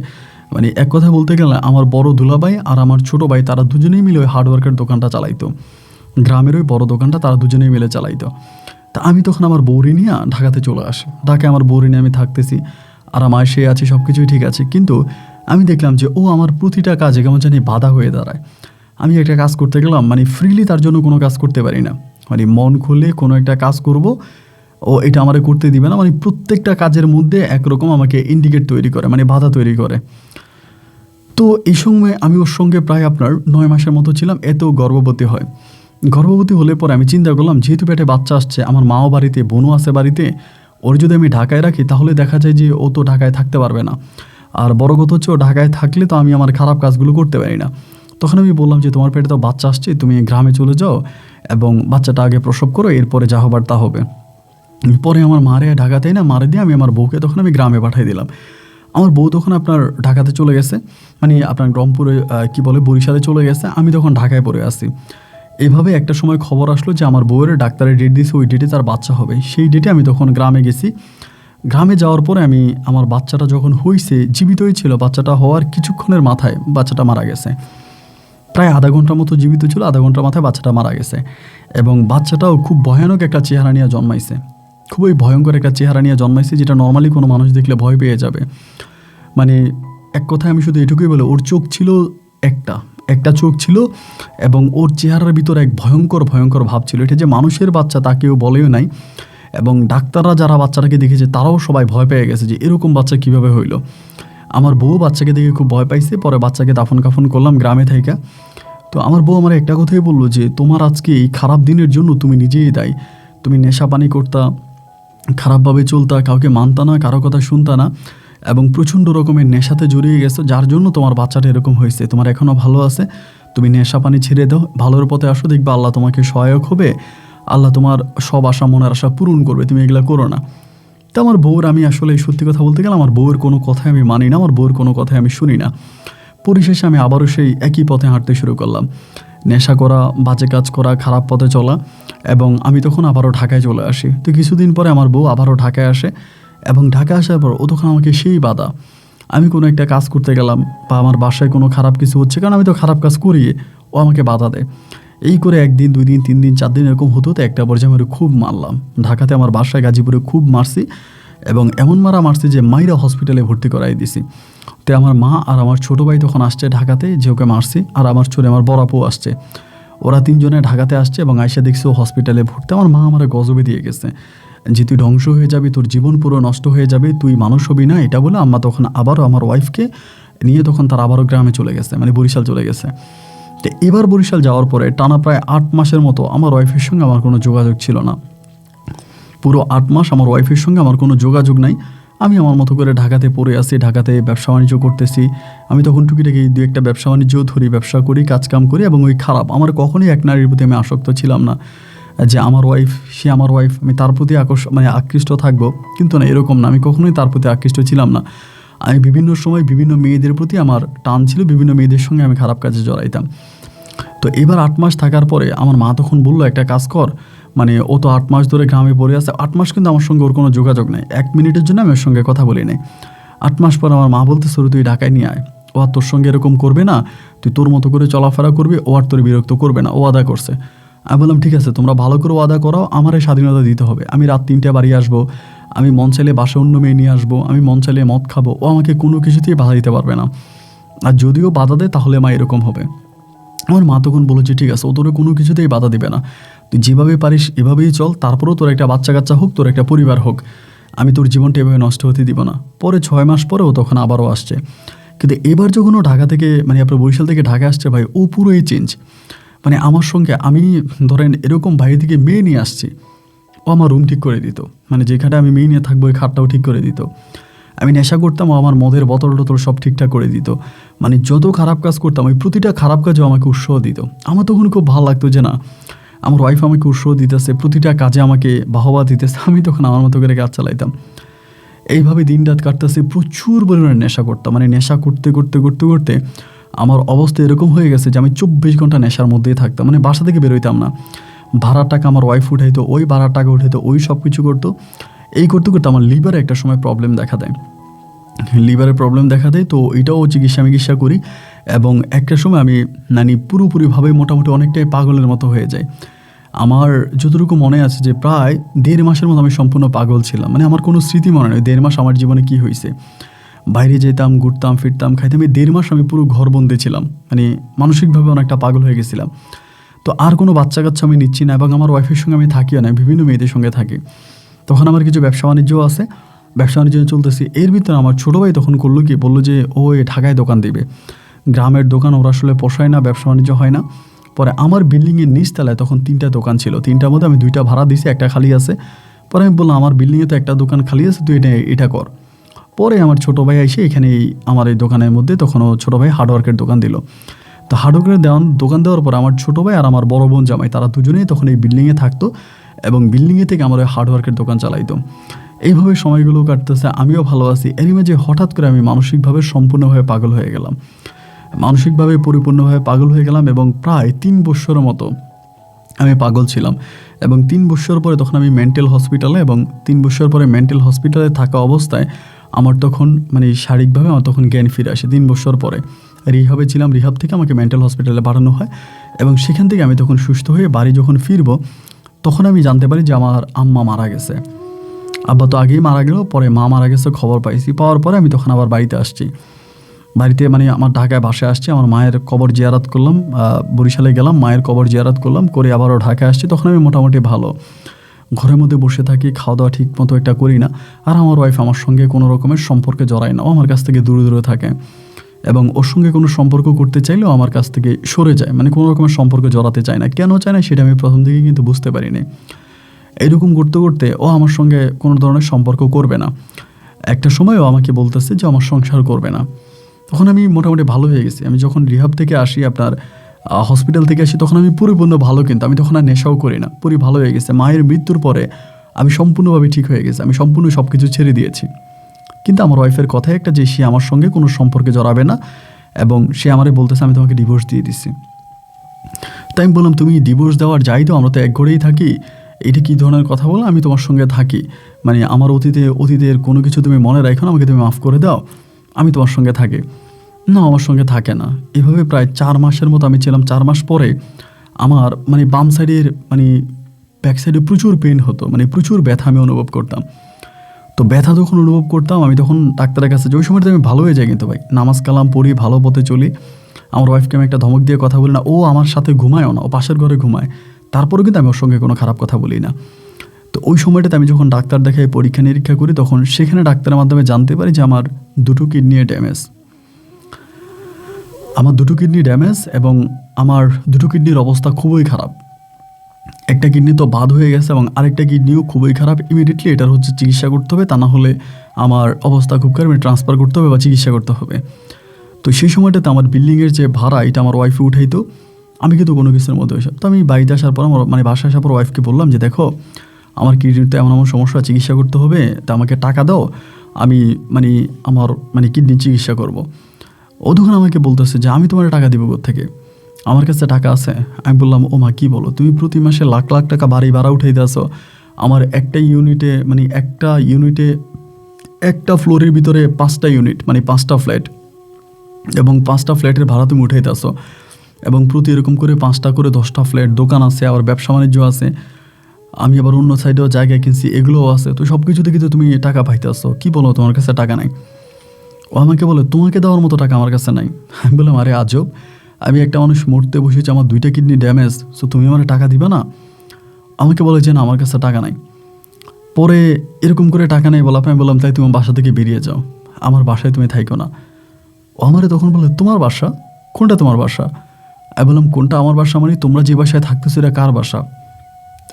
মানে এক কথা বলতে গেলে আমার বড় দুলাভাই আর আমার ছোটো ভাই তারা দুজনেই মিলে ওই হার্ডওয়ার্কের দোকানটা চালাইতো, গ্রামের ওই বড় দোকানটা তারা দুজনেই মিলে চালাইতো। তা আমি তখন আমার বউরি নিয়ে ঢাকাতে চলে আসি। ঢাকায় আমার বউরি নিয়ে আমি থাকতেছি, আর আমার সে আছে, সব কিছুই ঠিক আছে। কিন্তু আমি দেখলাম যে ও আমার প্রতিটা কাজে কেমন জানি বাধা হয়ে দাঁড়ায়। আমি একটা কাজ করতে গেলাম, মানে ফ্রিলি তার জন্য কোনো কাজ করতে পারি না, মানে মন খুলে কোনো একটা কাজ করব, ও এটা আমারে করতে দিবে না। মানে প্রত্যেকটা কাজের মধ্যে একরকম আমাকে ইন্ডিকেট তৈরি করে, মানে বাধা তৈরি করে। তো এই সময় আমি ওর সঙ্গে প্রায় আপনার 9 মাসের মতো ছিলাম। এত গর্ভবতী হয়। গর্ভবতী হলে পরে আমি চিন্তা করলাম, যেহেতু পেটে বাচ্চা আসছে, আমার মাও বাড়িতে, বোনও আছে বাড়িতে, ওর যদি আমি ঢাকায় রাখি তাহলে দেখা যায় যে ও তো ঢাকায় থাকতে পারবে না। আর বড় কথা হচ্ছে, ও ঢাকায় থাকলে তো আমি আমার খারাপ কাজগুলো করতে পারি না। তখন আমি বললাম যে তোমার পেটে তো বাচ্চা আসছে, তুমি গ্রামে চলে যাও এবং বাচ্চাটা আগে প্রসব করো, এরপরে যা হবার তা হবে। পরে আমার মারে ঢাকাতেই না মারে দিয়ে আমি আমার বউকে তখন আমি গ্রামে পাঠিয়ে দিলাম। আমার বউ তখন আপনার ঢাকাতে চলে গেছে, মানে আপনার রংপুরে বরিশালে চলে গেছে। আমি তখন ঢাকায় পড়ে আসি। এভাবে একটা সময় খবর আসলো যে আমার বউয়ের ডাক্তারের ডেট দিয়েছে, ওই ডেটে তার বাচ্চা হবে। সেই ডেটে আমি তখন গ্রামে গেছি। গ্রামে যাওয়ার পরে আমি আমার বাচ্চাটা যখন হয়েছে, জীবিতই ছিল, বাচ্চাটা হওয়ার কিছুক্ষণের মাথায় বাচ্চাটা মারা গেছে। প্রায় আধা ঘন্টার মতো জীবিত ছিল, আধা ঘন্টার মাথায় বাচ্চাটা মারা গেছে। এবং বাচ্চাটাও খুব ভয়ানক একটা চেহারা নিয়ে জন্মাইছে। খুবই ভয়ঙ্কর একটা চেহারা নিয়ে জন্মাইছে, যেটা নর্মালি কোনো মানুষ দেখলে ভয় পেয়ে যাবে। মানে এক কথায় আমি শুধু এটুকুই বলে, ওর চোখ ছিল একটা চোখ ছিল, এবং ওর চেহারার ভিতরে এক ভয়ঙ্কর ভয়ঙ্কর ভাব ছিল। এটা যে মানুষের বাচ্চা তা কেউ বলেও নাই, এবং ডাক্তাররা যারা বাচ্চাটাকে দেখেছে তারাও সবাই ভয় পেয়ে গেছে যে এরকম বাচ্চা কীভাবে হইলো। আমার বউ বাচ্চাকে দেখে খুব ভয় পাইছে, পরে বাচ্চাকে দাফন কাফন করলাম গ্রামে থাইকা। তো আমার বউ আমার একটা কথাই বললো যে তোমার আজকে এই খারাপ দিনের জন্য তুমি নিজেই দায়ী। তুমি নেশা পানি করতা, খারাপভাবে চলতা, কাউকে মানতা না, কারো কথা শুনতা না, এবং প্রচণ্ড রকমের নেশাতে জড়িয়ে গেছো, যার জন্য তোমার বাচ্চাটা এরকম হয়েছে। তোমার এখনও ভালো আছে, তুমি নেশা পানি ছেড়ে দাও, ভালোর পথে আসো, দেখবে আল্লাহ তোমাকে সহায়ক হবে, আল্লাহ তোমার সব আশা মনের আশা পূরণ করবে, তুমি এগুলো করো না। তো আমার বউর, আমি আসলে সত্যি কথা বলতে গেলে আমার বউয়ের কোনো কথাই আমি মানি না, আমার বউয়ের কোনো কথাই আমি শুনি না। পরিশেষে আমি আবারও সেই একই পথে হাঁটতে শুরু করলাম, নেশা করা, বাজে কাজ করা, খারাপ পথে চলা, এবং আমি তখন আবারও ঢাকায় চলে আসি। তো কিছুদিন পরে আমার বউ আবারও ঢাকায় আসে, এবং ঢাকায় আসার পর ও তখন আমাকে সেই বাধা, আমি কোনো একটা কাজ করতে গেলাম বা আমার বাসায় কোনো খারাপ কিছু হচ্ছে, কারণ আমি তো খারাপ কাজ করি, ও আমাকে বাধা দেয়। এই করে 1 দিন 2 দিন 3 দিন 4 দিন এরকম হতো। তো একটা পর্যায়ে আমি খুব মারলাম, ঢাকাতে আমার বাসায় গাজীপুরে খুব মারছি, এবং এমন মারছি যে মাইরা হসপিটালে ভর্তি করাই দিছি। তো আমার মা আর আমার ছোটো ভাই তখন আসছে ঢাকাতে, যে ওকে মারছি, আর আমার আমার বড় আপু আসছে, ওরা 3 জনে ঢাকাতে আসছে, এবং আয়সা দেখছি ও হসপিটালে ভর্তি। আমার মা আমার গজবে দিয়ে গেছে যে তুই ধ্বংস হয়ে যাবি, তোর জীবন পুরো নষ্ট হয়ে যাবে, তুই মানুষ হবি না, এটা বলে আম্মা তখন আবারও আমার ওয়াইফকে নিয়ে তখন তার আবারও গ্রামে চলে গেছে, মানে বরিশাল চলে গেছে। তো এবার বরিশাল যাওয়ার পরে টানা প্রায় 8 মাসের মতো আমার ওয়াইফের সঙ্গে আমার কোনো যোগাযোগ ছিল না। পুরো 8 মাস আমার ওয়াইফের সঙ্গে আমার কোনো যোগাযোগ নাই। আমি আমার মতো করে ঢাকাতে পড়ে আসি, ঢাকাতে ব্যবসা বাণিজ্য করতেছি। আমি তখন টুকিটাকি 2-1টা ব্যবসা বাণিজ্যও ধরি, ব্যবসা করি, কাজকাম করি, এবং ওই খারাপ, আমার কখনোই এক নারীর প্রতি আমি আসক্ত ছিলাম না যে আমার ওয়াইফ, সে আমার ওয়াইফ, আমি তার প্রতি আকৃষ্ট থাকবো, কিন্তু না, এরকম না, আমি কখনোই তার প্রতি আকৃষ্ট ছিলাম না। আমি বিভিন্ন সময় বিভিন্ন মেয়েদের প্রতি আমার টান ছিল, বিভিন্ন মেয়েদের সঙ্গে আমি খারাপ কাজে জড়াইতাম। তো এবার 8 মাস থাকার পরে আমার মা তখন বললো একটা কাজ কর, মানে ও তো 8 মাস ধরে গ্রামে পড়ে আছে, 8 মাস কিন্তু আমার সঙ্গে ওর কোনো যোগাযোগ নেই, 1 মিনিটের জন্য আমি ওর সঙ্গে কথা বলি নাই। 8 মাস পর আমার মা বলতে শুরু, তুই ঢাকায় নিয়ে আয়, ও আর তোর সঙ্গে এরকম করবে না, তুই তোর মতো করে চলাফেরা করবি, ও আর তোর বিরক্ত করবে না, ও আদা করছে। আমি বললাম ঠিক আছে, তোমরা ভালো করে ওয়াদা করাও, আমার এই স্বাধীনতা দিতে হবে। আমি রাত 3টায় বাড়ি আসবো, আমি মন চাইলে বাসে অন্য মেয়ে নিয়ে আসবো, আমি মন চাইলে মদ খাবো, ও আমাকে কোনো কিছুতেই বাধা দিতে পারবে না, আর যদিও বাধা দেয় তাহলে মা এরকম হবে। আমার মা তখন বলেছে ঠিক আছে, ও তোর কোনো কিছুতেই বাধা দিবে না, তুই যেভাবে পারিস এভাবেই চল, তারপরেও তোর একটা বাচ্চা কাচ্চা হোক, তোর একটা পরিবার হোক, আমি তোর জীবনটা এভাবে নষ্ট হতে দিব না। পরে 6 মাস পরেও তখন আবারও আসছে, কিন্তু এবার যখন ও ঢাকা থেকে, মানে আপনার বরিশাল থেকে ঢাকা আসছে, ভাই ও পুরোই চেঞ্জ। মানে আমার সঙ্গে, আমি ধরেন এরকম বাইরে থেকে মেয়ে নিয়ে আসছি, ও আমার রুম ঠিক করে দিত, মানে যেখানে আমি মেয়ে নিয়ে থাকবো ওই খাটটাও ঠিক করে দিত। আমি নেশা করতাম, ও আমার মদের বোতল টোতল সব ঠিকঠাক করে দিত। মানে যত খারাপ কাজ করতাম, ওই প্রতিটা খারাপ কাজেও আমাকে উৎসাহ দিত। আমার তখন খুব ভালো লাগতো যে না, আমার ওয়াইফ আমাকে উৎসাহ দিতেছে, প্রতিটা কাজে আমাকে বাহবা দিতেছে, আমি তখন আমার মতো করে কাজ চালাইতাম। এইভাবে দিন রাত কাটতেছে, প্রচুর পরিমাণে নেশা করতাম। মানে নেশা করতে করতে করতে করতে আমার অবস্থা এরকম হয়ে গেছে যে আমি 24 ঘন্টা নেশার মধ্যেই থাকতাম, মানে বাসা থেকে বেরোইতাম না। ভাড়ার টাকা আমার ওয়াইফ উঠাইতো, ওই ভাড়ার টাকা উঠাইতো, ওই সব কিছু করতো। এই করতে করতে আমার লিভারে একটা সময় প্রবলেম দেখা দেয়, লিভারের প্রবলেম দেখা দেয়। তো এটাও চিকিৎসা করি, এবং একটা সময় আমি পুরোপুরিভাবে মোটামুটি অনেকটাই পাগলের মতো হয়ে যাই। আমার যতটুকু মনে আছে যে প্রায় 1.5 মাসের মতো আমি সম্পূর্ণ পাগল ছিলাম। মানে আমার কোনো স্মৃতি মনে নেই 1.5 মাস আমার জীবনে কী হয়েছে। বাইরে যেতাম, ঘুরতাম, ফিরতাম, খাইতাম, এই 1.5 মাস আমি পুরো ঘরবন্দি ছিলাম, মানে মানসিকভাবে অনেকটা পাগল হয়ে গেছিলাম। তো আর কোনো বাচ্চা কাচ্চা আমি নিচ্ছি না, এবং আমার ওয়াইফের সঙ্গে আমি থাকিও না, বিভিন্ন মেয়েদের সঙ্গে থাকি। তখন আমার কিছু ব্যবসা বাণিজ্যও আছে, ব্যবসা বাণিজ্য চলতেছি। এর ভিতরে আমার ছোটো ভাই তখন করলো কি, বললো যে ও ঢাকায় দোকান দেবে, গ্রামের দোকান ওরা আসলে পোষায় না, ব্যবসা বাণিজ্য হয় না। পরে আমার বিল্ডিংয়ের নিচতলায় তখন 3টা দোকান ছিল, 3টার মধ্যে আমি 2টা ভাড়া দিছি, একটা খালি আছে। পরে আমি বললাম আমার বিল্ডিংয়ে তো একটা দোকান খালি আছে, তুই এটা কর। পরে আমার ছোটো ভাই এসে এখানে আমার এই দোকানের মধ্যে, তখন ও ছোটো ভাই হার্ডওয়ার্কের দোকান দিল। তো হার্ডওয়ার্কের দোকান দেওয়ার পর আমার ছোটো ভাই আর আমার বড় বোন জামাই, তারা দুজনেই তখন এই বিল্ডিংয়ে থাকতো, এবং বিল্ডিংয়ে থেকে আমার ওই হার্ডওয়ার্কের দোকান চালাইতো। এইভাবে সময়গুলো কাটতেছে, আমিও ভালো আছি। এরই মাঝে হঠাৎ করে আমি মানসিকভাবে সম্পূর্ণভাবে পাগল হয়ে গেলাম, মানসিকভাবে পরিপূর্ণভাবে পাগল হয়ে গেলাম, এবং প্রায় 3 বছরের মতো আমি পাগল ছিলাম। এবং 3 বছর পরে তখন আমি মেন্টাল হসপিটালে, এবং 3 বছর পরে মেন্টাল হসপিটালে থাকা অবস্থায় আমার তখন মানে শারীরিকভাবে আমার তখন জ্ঞান ফিরে আসে। 3 বছর পরে রিহাবে ছিলাম, রিহাব থেকে আমাকে মেন্টাল হসপিটালে পাঠানো হয়, এবং সেখান থেকে আমি তখন সুস্থ হয়ে বাড়ি যখন ফিরবো, তখন আমি জানতে পারি যে আমার আম্মা মারা গেছে। আব্বা তো আগেই মারা গেল, পরে মা মারা গেছে খবর পাইছি, পাওয়ার পরে আমি তখন আবার বাড়িতে আসছি। বাড়িতে মানে আমার ঢাকায় বাসায় আসছি, আমার মায়ের কবর জিয়ারত করলাম, বরিশালে গেলাম, মায়ের কবর জিয়ারত করলাম, করে আবারও ঢাকায় আসছি। তখন আমি মোটামুটি ভালো, ঘরের মধ্যে বসে থাকি, খাওয়া দাওয়া ঠিক মতো একটা করি না। আর আমার ওয়াইফ আমার সঙ্গে কোনো রকমের সম্পর্কে জড়ায় না, ও আমার কাছ থেকে দূরে দূরে থাকে, এবং ওর সঙ্গে কোনো সম্পর্ক করতে চাইলেও আমার কাছ থেকে সরে যায়, মানে কোনো রকমের সম্পর্কে জড়াতে চায় না। কেন চায় না সেটা আমি প্রথম দিকে কিন্তু বুঝতে পারিনি। এইরকম করতে করতে ও আমার সঙ্গে কোনো ধরনের সম্পর্ক করবে না। একটা সময় ও আমাকে বলতেছে যে আমার সংসার করবে না। তখন আমি মোটামুটি ভালো হয়ে গেছি। আমি যখন রিহাব থেকে আসি, আপনার হসপিটাল থেকে আসি, তখন আমি পরিপূর্ণ ভালো, কিন্তু আমি তখন আর নেশাও করি না, পুরি ভালো হয়ে গেছে। মায়ের মৃত্যুর পরে আমি সম্পূর্ণভাবে ঠিক হয়ে গেছি, আমি সম্পূর্ণ সব কিছু ছেড়ে দিয়েছি। কিন্তু আমার ওয়াইফের কথাই একটা, যে সে আমার সঙ্গে কোনো সম্পর্কে জড়াবে না, এবং সে আমারে বলতেছে আমি তোমাকে ডিভোর্স দিয়ে দিচ্ছি। তাই আমি বললাম, তুমি ডিভোর্স দেওয়ার যাই তো, আমরা তো এক ঘরেই থাকি, এটা কী ধরনের কথা বলো? আমি তোমার সঙ্গে থাকি, মানে আমার অতীতের কোনো কিছু তুমি মনে রাখো না, আমাকে তুমি মাফ করে দাও, আমি তোমার সঙ্গে থাকি। না, আমার সঙ্গে থাকে না। এভাবে প্রায় 4 মাসের মতো আমি ছিলাম। 4 মাস পরে আমার মানে বাম সাইডের মানে ব্যাক সাইডে প্রচুর পেন হতো, মানে প্রচুর ব্যথা আমি অনুভব করতাম। তো ব্যথা যখন অনুভব করতাম, আমি তখন ডাক্তারের কাছে, যে ওই সময়টা আমি ভালো হয়ে যাই কিন্তু ভাই, নামাজ কালাম পড়ি, ভালো পথে চলি। আমার ওয়াইফকে আমি একটা ধমক দিয়ে কথা বলি না, ও আমার সাথে ঘুমায়ও না, ও পাশের ঘরে ঘুমায়, তারপরেও কিন্তু আমি ওর সঙ্গে কোনো খারাপ কথা বলি না। তো ওই সময়টাতে আমি যখন ডাক্তার দেখাই, পরীক্ষা নিরীক্ষা করি, তখন সেখানে ডাক্তারের মাধ্যমে জানতে পারি যে আমার 2টো কিডনি ড্যামেজ। আমার 2টো কিডনি ড্যামেজ, এবং আমার 2টো কিডনির অবস্থা খুবই খারাপ। একটা কিডনি তো বাদ হয়ে গেছে, এবং আরেকটা কিডনিও খুবই খারাপ। ইমিডিয়েটলি এটার হচ্ছে চিকিৎসা করতে হবে, তা না হলে আমার অবস্থা খুব খারাপ, ট্রান্সফার করতে হবে বা চিকিৎসা করতে হবে। তো সেই সময়টাতে আমার বিল্ডিংয়ের যে ভাড়া, এটা আমার ওয়াইফে উঠাইতো, আমি কিন্তু কোনো কিছুর মধ্যে ওইসব। তো আমি বাড়িতে আসার পর, আমার মানে বাসায় আসার পর ওয়াইফকে বললাম যে দেখো, আমার কিডনিতে এমন এমন সমস্যা, চিকিৎসা করতে হবে, তা আমাকে টাকা দাও, আমি মানে আমার মানে কিডনি চিকিৎসা করব। ও তখন আমাকে বলতেছে যে আমি তোমার টাকা দিব কোত্থেকে, আমার কাছে টাকা আছে। আমি বললাম, ও মা কী বলো, তুমি প্রতি মাসে লাখ লাখ টাকা বাড়ি ভাড়া উঠাইতে আসো, আমার একটা ইউনিটে মানে একটা ফ্লোরের ভিতরে 5টা ইউনিট, মানে 5টা ফ্ল্যাট, এবং 5টা ফ্ল্যাটের ভাড়া তুমি উঠাইতে আসো, এবং প্রতি এরকম করে 5টা করে 10টা ফ্ল্যাট, দোকান আছে, আবার ব্যবসা বাণিজ্য আছে, আমি আবার অন্য সাইডেও জায়গায় কিনছি, এগুলোও আছে। তো সব কিছু থেকে তো তুমি টাকা পাইতে আসো, কী বলো তোমার কাছে টাকা নাই? ও আমাকে বলে, তোমাকে দেওয়ার মতো টাকা আমার কাছে নাই। আমি বললাম, আরে আজব, আমি একটা মানুষ মরতে বসেছি, আমার 2টা কিডনি ড্যামেজ, সো তুমি আমার টাকা দিবে না? আমাকে বলে যে না, আমার কাছে টাকা নাই। পরে এরকম করে টাকা নেই বলা, আমি বললাম, তাই তুমি বাসা থেকে বেরিয়ে যাও, আমার বাসায় তুমি থাইকো না। ও আমারে তখন বলে, তোমার বাসা? কোনটা তোমার বাসা? আমি বললাম, কোনটা আমার বাসা মানে, তোমরা যে বাসায় থাকতেছো এটা কার বাসা?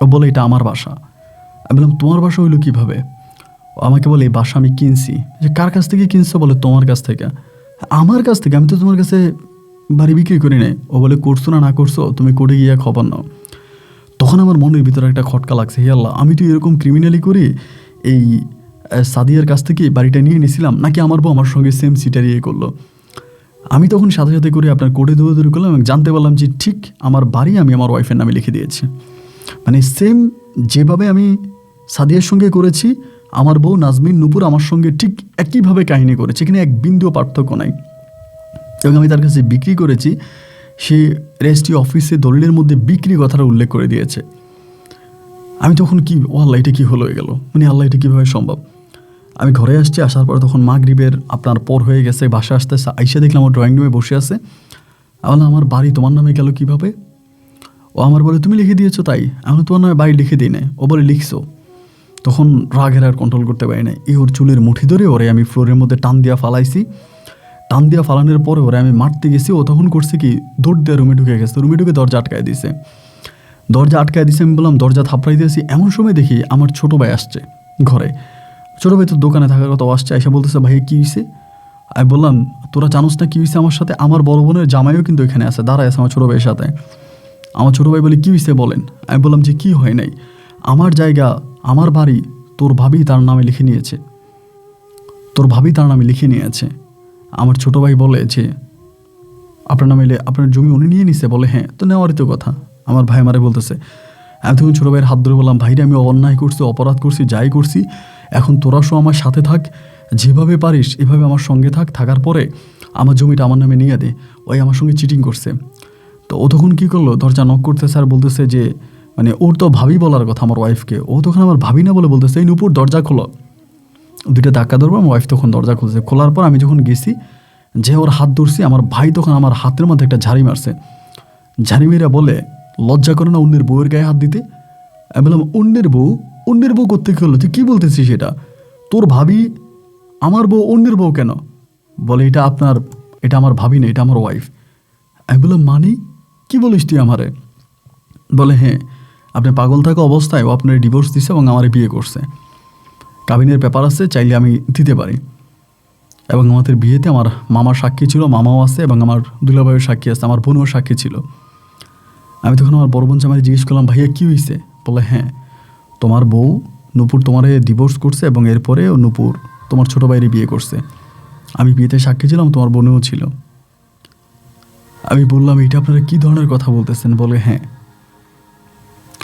ও বলে, এটা আমার বাসা। আমি বললাম, তোমার বাসা হইলো কীভাবে? ও আমাকে বলে, এই বাসা আমি কিনছি। যে কার কাছ থেকে কিনছো? বলে, তোমার কাছ থেকে। আমার কাছ থেকে? আমি তো তোমার কাছে বাড়ি বিক্রি করি নাই। ও বলে, করছো না করছো, তুমি কোর্টে গিয়ে খবর নাও। তখন আমার মনের ভিতরে একটা খটকা লাগছে, হে আল্লাহ, আমি তো এরকম ক্রিমিনালি করি এই সাদিয়ার কাছ থেকে বাড়িটা নিয়ে নিয়েছিলাম, নাকি আমার বউ আমার সঙ্গে সেম সিটারি করলো? আমি তখন সাথে সাথে করে আপনার কোর্টে দৌড়াদৌড়ি করলাম, এবং জানতে পারলাম যে ঠিক আমার বাড়ি আমি আমার ওয়াইফের নামে লিখে দিয়েছি। মানে সেম যেভাবে আমি সাদিয়ার সঙ্গে করেছি, আমার বউ নাজমিন নূপুর আমার সঙ্গে ঠিক একইভাবে কাহিনী করেছে, এখানে এক বিন্দুও পার্থক্য নাই। এবং আমি তার কাছে বিক্রি করেছি, সে রেজিস্ট্রি অফিসে দলিলের মধ্যে বিক্রি কথাটা উল্লেখ করে দিয়েছে। আমি তখন কি, ও আল্লাহ, এটা কী হলো হয়ে গেল, মানে আল্লাহ, এটা কীভাবে সম্ভব? আমি ঘরে আসছি, আসার পর তখন মাগরিবের আপনার পর হয়ে গেছে, বাসা আসতে আইসা দেখলাম আমার ড্রয়িং রুমে বসে আছে। আমি আমার বাড়ি তোমার নামে গেল কীভাবে? ও আমার বলে, তুমি লিখে দিয়েছো তাই? আমি তোমার নামে বাড়ি লিখে দিই নাই। ও বলে, লিখছো। তখন রাগের আর কন্ট্রোল করতে পারি নাই, এই ওর চুলের মুঠি ধরে ওরে আমি ফ্লোরের মধ্যে টান দিয়া ফালাইছি। টান দিয়া ফালানোর পরে ওরে আমি মারতে গেছি। ও তখন করছে কি, দৌড় দিয়ে রুমে ঢুকে গেছে, রুমে ঢুকে দরজা আটকায় দিছে। আমি বললাম, দরজা থাপড়াই দিয়েছি। এমন সময় দেখি আমার ছোটো ভাই আসছে ঘরে। ছোটো ভাই তো দোকানে থাকার কথা, আসছে, এসে বলতেছে, ভাই কী হয়েছে? আমি বললাম, তোরা জানোস না কী হয়েছে আমার সাথে? আমার বড় বোনের জামাইও কিন্তু এখানে আছে, দাঁড়ায় আছে আমার ছোটো ভাইয়ের সাথে। আমার ছোটো ভাই বলে, কী হয়েছে বলেন? আমি বললাম যে কী হয় নাই, আমার জায়গা, আমার বাড়ি তোর ভাবি তার নামে লিখে নিয়েছে, তোর ভাবি তার নামে লিখে নিয়েছে। আমার ছোটো ভাই বলে যে আপনার নামে আপনার জমি উনি নিয়ে নিছে? বলে, হ্যাঁ। তো নেওয়ারই তো কথা। আমার ভাই আমারে বলতেছে। আমি তখন ছোটো ভাইয়ের হাত ধরে বললাম, ভাইরে, আমি অন্যায় করছি, অপরাধ করছি, যাই করছি, এখন তোরা সব আমার সাথে থাক, যেভাবে পারিস এভাবে আমার সঙ্গে থাকার পরে আমার জমিটা আমার নামে নিয়ে দে, ওই আমার সঙ্গে চিটিং করছে। তো ও তখন কী করলো, দরজা নক করতেছে আর বলতেছে যে মানে ওর তো ভাবি বলার কথা আমার ওয়াইফকে, ও তখন আমার ভাবি না বলে বলতেছে এই নূপুর দরজা খোলো। দুইটা ধাক্কা ধরবো, আমার ওয়াইফ তখন দরজা খুলছে। খোলার পর আমি যখন গেছি, যে ওর হাত ধরছি, আমার ভাই তখন আমার হাতের মধ্যে একটা ঝাড়ি মারছে। ঝাড়ি মেয়েরা বলে লজ্জা করে না অন্যের বউয়ের গায়ে হাত দিতে? আমি বললাম অন্যের বউ করতে কি হলো, তুই কী বলতেছিস? সেটা তোর ভাবি, আমার বউ অন্যের বউ কেন? বলে এটা আমার ভাবি না, এটা আমার ওয়াইফ। আমি বললাম মানে কী বলিস তুই আমারে? বলে হ্যাঁ, আপনি পাগল থাকা অবস্থায় ও আপনার ডিভোর্স দিছে এবং আমার বিয়ে করছে, কাবিনের পেপার আছে, চাইলে আমি দিতে পারি। এবং আমাদের বিয়েতে আমার মামার সাক্ষী ছিল, মামাও আছে, এবং আমার দুলাভাইয়ের সাক্ষী আছে, আমার বোনও সাক্ষী ছিল। আমি তখন আমার বড় বোন জামাই জিজ্ঞেস করলাম ভাইয়া কী হয়েছে? বলে হ্যাঁ, তোমার বউ নূপুর তোমারে ডিভোর্স করছে এবং এরপরে নূপুর তোমার ছোটো ভাইয়ের বিয়ে করছে। আমি বিয়েতে সাক্ষী ছিলাম, তোমার বোনও ছিল। আমি বললাম এটা আপনারা কী ধরনের কথা বলতেছেন? বলে হ্যাঁ।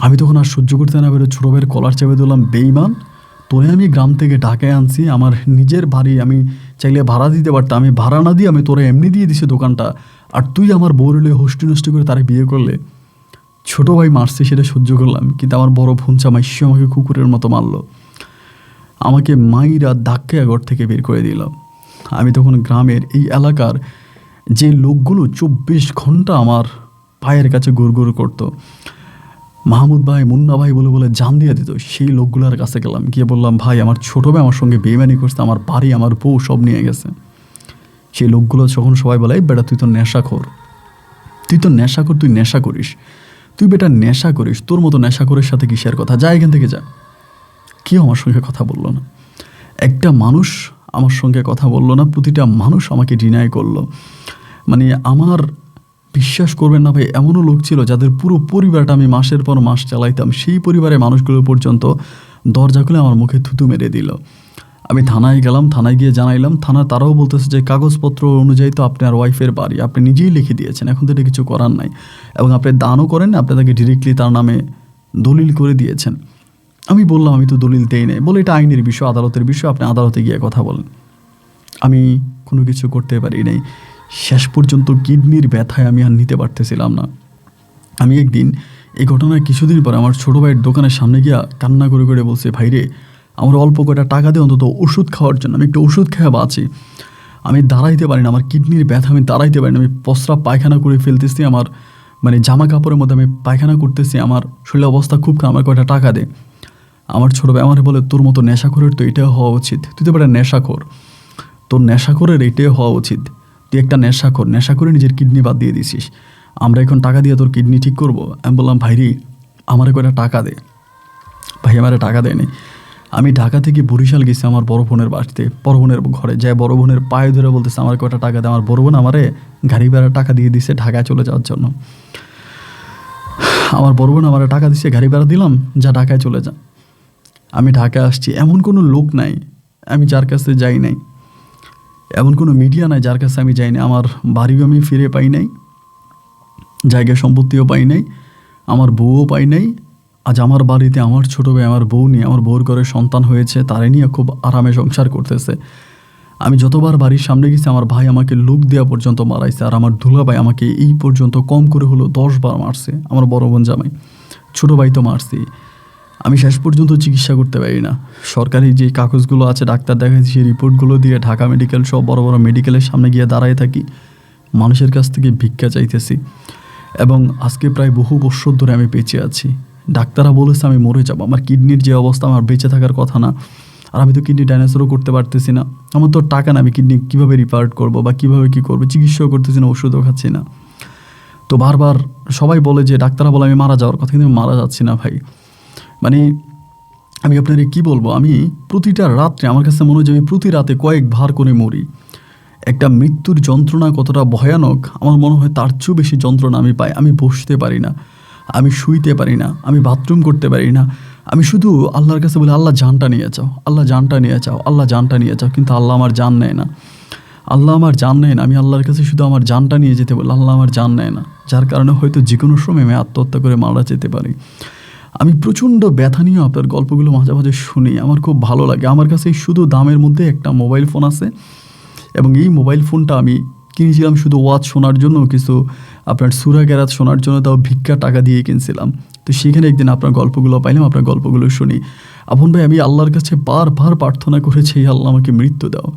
আমি তখন আর সহ্য করতে না পেরে ছোটো ভাইয়ের কলার চেপে দিলাম, বেইমান, তোরে আমি গ্রাম থেকে ঢাকায় আনছি, আমার নিজের বাড়ি, আমি চাইলে ভাড়া দিতে পারতাম, আমি ভাড়া না দিয়ে আমি তোরে এমনি দিয়ে দিছি দোকানটা, আর তুই আমার বউ রেলে হোস্টি নষ্টি করে তারে বিয়ে করলে। ছোটো ভাই মারছে সেটা সহ্য করলাম, কিন্তু আমার বড় ভুঞ্চা মাইশি আমাকে কুকুরের মতো মারলো, আমাকে মাইরা ধাক্কা ঘর থেকে বের করে দিল। আমি তখন গ্রামের এই এলাকার যে লোকগুলো 24 ঘন্টা আমার পায়ের কাছে গুড় করতো, মাহমুদ ভাই, মুন্না ভাই বলে বলে জান দিয়ে দিত, সেই লোকগুলোর কাছে গেলাম, গিয়ে বললাম ভাই আমার ছোটো ভাই আমার সঙ্গে বেইমানি করছে, আমার বাড়ি, আমার বউ সব নিয়ে গেছে। সেই লোকগুলো যখন সবাই বলে এই বেটা তুই তো নেশাখোর, তুই নেশা করিস, তুই বেটা নেশা করিস, তোর মতো নেশাখোরের সাথে কিসের কথা, যা এখান থেকে যা। কেউ আমার সঙ্গে কথা বললো না, একটা মানুষ আমার সঙ্গে কথা বললো না, প্রতিটা মানুষ আমাকে ডিনাই করলো। মানে আমার বিশ্বাস করবেন না ভাই, এমনও লোক ছিল যাদের পুরো পরিবারটা আমি মাসের পর মাস চালাইতাম, সেই পরিবারের মানুষগুলো পর্যন্ত দরজা খুলে আমার মুখে থুতু মেরে দিল। আমি থানায় গেলাম, থানায় গিয়ে জানাইলাম, তারাও বলতেছে যে কাগজপত্র অনুযায়ী তো আপনার ওয়াইফের বাড়ি, আপনি নিজেই লিখে দিয়েছেন, এখন তো এটা কিছু করার নাই, এবং আপনি দানও করেন, আপনি তাকে ডিরেক্টলি তার নামে দলিল করে দিয়েছেন। আমি বললাম আমি তো দলিল দেই নাই। বলে এটা আইনের বিষয়, আদালতের বিষয়, আপনি আদালতে গিয়ে কথা বলেন। আমি কোনো কিছু করতে পারি নাই। শেষ পর্যন্ত কিডনির ব্যথায় আমি আর নিতে পারতেছিলাম না। আমি একদিন এই ঘটনার কিছুদিন পর আমার ছোটো ভাইয়ের দোকানের সামনে গিয়া কান্না করে বলছে ভাই রে, আমার অল্প কয়টা টাকা দিয়ে অন্তত ওষুধ খাওয়ার জন্য, আমি একটু ওষুধ খেয়ে বাঁচি, আমি দাঁড়াইতে পারি না, আমার কিডনির ব্যথা, আমি দাঁড়াইতে পারি না, আমি প্রস্রাব পায়খানা করে ফেলতেছি, আমার মানে জামা কাপড়ের মধ্যে আমি পায়খানা করতেছি, আমার শরীরের অবস্থা খুব খারাপ, আমার কয়টা টাকা দে। আমার ছোটো ভাই আমার বলে তোর মতো নেশাখোরের তো এটাই হওয়া উচিত, তুই তো একটা নেশাখোর, তোর নেশাখোরের এটাই হওয়া উচিত, তুই একটা নেশা করে নিজের কিডনি বাদ দিয়ে দিছিস, আমরা এখন টাকা দিয়ে তোর কিডনি ঠিক করবো। আমি বললাম ভাইরি আমারে কয়টা টাকা দে। ভাই আমারে টাকা দেয়নি। আমি ঢাকা থেকে বরিশাল গেছি আমার বড় বোনের বাড়িতে, বড় বোনের ঘরে যায়, বড় বোনের পায়ে ধরে বলতেছে আমার কয়টা টাকা দেয়। আমার বড় বোন আমারে গাড়ি ভাড়ার টাকা দিয়ে দিছে ঢাকায় চলে যাওয়ার জন্য। আমার বড় বোন আমার টাকা দিছে, গাড়ি ভাড়া দিলাম, যা ঢাকায় চলে যা। আমি ঢাকায় আসছি, এমন কোনো লোক নাই আমি যার কাছে যাই নাই, এমন কোনো মিডিয়া নাই যার কাছে আমি যাই না। আমার বাড়িও আমি ফিরে পাই নাই, জায়গা সম্পত্তিও পাই নাই, আমার বউও পাই নাই। আজ আমার বাড়িতে আমার ছোটো ভাই আমার বউ নিয়ে, আমার বউর ঘরে সন্তান হয়েছে, তারে নিয়ে খুব আরামে সংসার করতেছে। আমি যতবার বাড়ির সামনে গেছি আমার ভাই আমাকে লুক দেওয়া পর্যন্ত মারাইছে, আর আমার দুলা ভাই আমাকে এই পর্যন্ত কম করে হলো 10 বার মারছে। আমার বড় বোন জামাই, ছোটো ভাই তো মারছি। আমি শেষ পর্যন্ত চিকিৎসা করতে পারি না। সরকারি যে কাগজগুলো আছে, ডাক্তার দেখাচ্ছি, সেই রিপোর্টগুলো দিয়ে ঢাকা মেডিকেল সব বড় বড় মেডিকেলের সামনে গিয়ে দাঁড়ায় থাকি, মানুষের কাছ থেকে ভিক্ষা চাইতেছি। এবং আজকে প্রায় বহু বছর ধরে আমি বেঁচে আছি। ডাক্তাররা বলেছে আমি মরে যাব, আমার কিডনির যে অবস্থা, আমার বেঁচে থাকার কথা না। আর আমি তো কিডনি ডাইনোসরও করতে পারতেছি না, আমার তো টাকা না, আমি কিডনি কীভাবে রিপার্ট করবো বা কীভাবে কী করবো, চিকিৎসাও করতেছি না, ওষুধও খাচ্ছি না। তো বারবার সবাই বলে যে ডাক্তাররা বলে আমি মারা যাওয়ার কথা, কিন্তু আমি মারা যাচ্ছি না ভাই। মানে আমি আপনাদের কী বলবো, আমি প্রতিটা রাত্রে আমার কাছে মনে হয় যে আমি প্রতি রাতে কয়েকবার করে মরি। একটা মৃত্যুর যন্ত্রণা কতটা ভয়ানক আমার মনে হয় তার চেয়েও বেশি যন্ত্রণা আমি পাই। আমি বসতে পারি না, আমি শুইতে পারি না, আমি বাথরুম করতে পারি না। আমি শুধু আল্লাহর কাছে বলি আল্লাহ জানটা নিয়ে যাও, আল্লাহ জানটা নিয়ে যাও, আল্লাহ জানটা নিয়ে যাও, কিন্তু আল্লাহ আমার জান নেয় না, আল্লাহ আমার জান নেয় না। আমি আল্লাহর কাছে শুধু আমার জানটা নিয়ে যেতে বলি, আল্লাহ আমার জান নেয় না, যার কারণে হয়তো যে কোনো সময় আমি আত্মহত্যা করে মারা যেতে পারি। আমি প্রচণ্ড ব্যথা নিয়েও আপনার গল্পগুলো মাঝে মাঝে শুনি, আমার খুব ভালো লাগে। আমার কাছে শুধু দামের মধ্যে একটা মোবাইল ফোন আছে, এবং এই মোবাইল ফোনটা আমি কিনেছিলাম শুধু ওয়াজ শোনার জন্য, কিছু আপনার সূরা কেরাত শোনার জন্য, তাও ভিক্ষা টাকা দিয়ে কিনছিলাম। তো সেখানে একদিন আপনার গল্পগুলো পাইলাম, আপনার গল্পগুলো শুনি। আপন ভাই, আমি আল্লাহর কাছে বারবার প্রার্থনা করেছি, আল্লাহ আমাকে মৃত্যু দাও,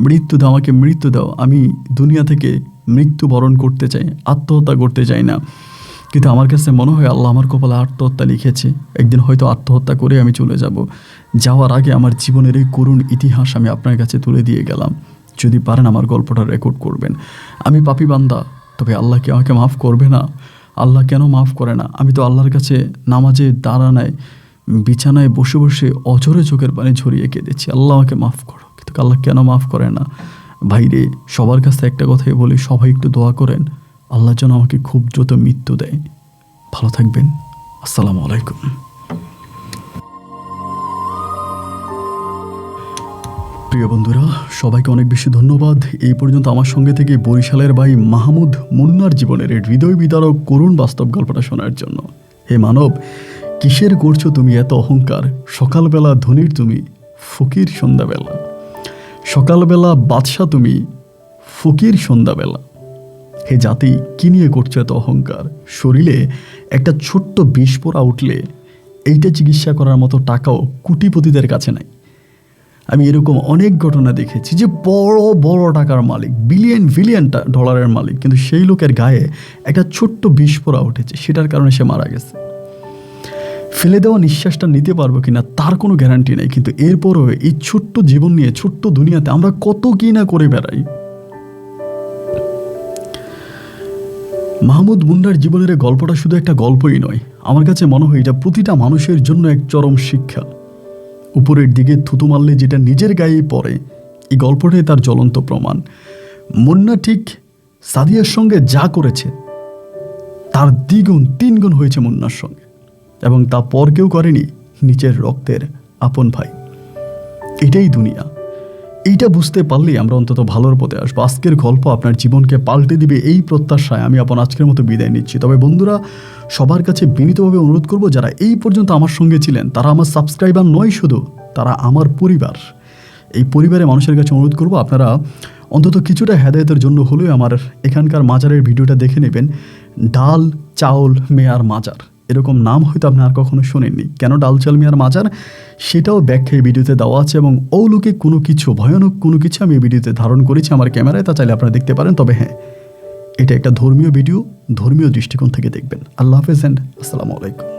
মৃত্যু দাও, আমাকে মৃত্যু দাও। আমি দুনিয়া থেকে মৃত্যুবরণ করতে চাই, আত্মহত্যা করতে চাই না। কিন্তু আমার কাছে মনে হয় আল্লাহ আমার কপালে আত্মহত্যা লিখেছে। একদিন হয়তো আত্মহত্যা করে আমি চলে যাব। যাওয়ার আগে আমার জীবনের এই করুণ ইতিহাস আমি আপনার কাছে তুলে দিয়ে গেলাম। যদি পারেন আমার গল্পটা রেকর্ড করবেন। আমি পাপী বান্দা, তবে আল্লাহ কি আমাকে মাফ করবে না? আল্লাহ কেন মাফ করে না? আমি তো আল্লাহর কাছে নামাজে দাঁড়ানায় বিছানায় বসে বসে অঝরে চোখের পানি ঝরিয়ে কেঁদেছি, আল্লাহ আমাকে মাফ করো। কিন্তু আল্লাহ কেন মাফ করে না? ভাইরে, সবার কাছে একটা কথাই বলি, সবাই একটু দোয়া করেন আল্লাহ যেন আমাকে খুব দ্রুত মৃত্যু দেয়। ভালো থাকবেন। আসসালামু আলাইকুম। প্রিয় বন্ধুরা, সবাইকে অনেক বেশি ধন্যবাদ এই পর্যন্ত আমার সঙ্গে থেকে বরিশালের ভাই মাহমুদ মুন্নার জীবনের এই হৃদয় বিদারক করুণ বাস্তব গল্পটা শোনার জন্য। হে মানব, কিসের করছো তুমি এত অহংকার? সকালবেলা ধনীর তুমি, ফকির সন্ধ্যাবেলা। সকালবেলা বাদশা তুমি, ফকির সন্ধ্যাবেলা। হে জাতি, কি নিয়ে করছো এত অহংকার? শরীরে একটা ছোট্ট বিষ পোড়া উঠলে এইটা চিকিৎসা করার মতো টাকাও কোটিপতিদের কাছে নাই। আমি এরকম অনেক ঘটনা দেখেছি যে বড় বড় টাকার মালিক, বিলিয়ন বিলিয়ন ডলারের মালিক, কিন্তু সেই লোকের গায়ে একটা ছোট্ট বিষ পোড়া উঠেছে, সেটার কারণে সে মারা গেছে। ফেলে দেওয়া নিঃশ্বাসটা নিতে পারবো কিনা তার কোনো গ্যারান্টি নেই, কিন্তু এরপরও এই ছোট্ট জীবন নিয়ে ছোট্ট দুনিয়াতে আমরা কত কি না করে বেড়াই। মাহমুদ মুন্নার জীবনের গল্পটা শুধু একটা গল্পই নয়, আমার কাছে মনে হয় এটা প্রতিটা মানুষের জন্য এক চরম শিক্ষা। উপরের দিকে থুতু মারলে যেটা নিজের গায়েই পড়ে, এই গল্পটাই তার জ্বলন্ত প্রমাণ। মুন্না ঠিক সাদিয়ার সঙ্গে যা করেছে তার দ্বিগুণ তিনগুণ হয়েছে মুন্নার সঙ্গে, এবং তা পর কেউ করেনি, নিচের রক্তের আপন ভাই। এটাই দুনিয়া। এইটা বুঝতে পারলেই আমরা অন্তত ভালোর পথে আসবো। আজকের গল্প আপনার জীবনকে পাল্টে দিবে এই প্রত্যাশায় আমি আপন আজকের মতো বিদায় নিচ্ছি। তবে বন্ধুরা, সবার কাছে বিনীতভাবে অনুরোধ করব, যারা এই পর্যন্ত আমার সঙ্গে ছিলেন তারা আমার সাবস্ক্রাইবার নয়, শুধু তারা আমার পরিবার। এই পরিবারের মানুষের কাছে অনুরোধ করব, আপনারা অন্তত কিছুটা হেদায়েতের জন্য হলেও আমার এখানকার মাজারের ভিডিওটা দেখে নেবেন। ডাল চাউল মেয়ার মাজার, এরকম নাম হয়তো আপনি আর কখনো শোনেননি। কেন ডাল চাল মিয়ার মাজার, সেটাও ব্যাখ্যা এই ভিডিওতে দেওয়া আছে, এবং অলৌকিক কোনো কিছু, ভয়ানক কোনো কিছু আমি এই ভিডিওতে ধারণ করেছি আমার ক্যামেরায়, তা চাইলে আপনারা দেখতে পারেন। তবে হ্যাঁ, এটা একটা ধর্মীয় ভিডিও, ধর্মীয় দৃষ্টিকোণ থেকে দেখবেন। আল্লাহ হাফেজ এন্ড আসসালামু আলাইকুম।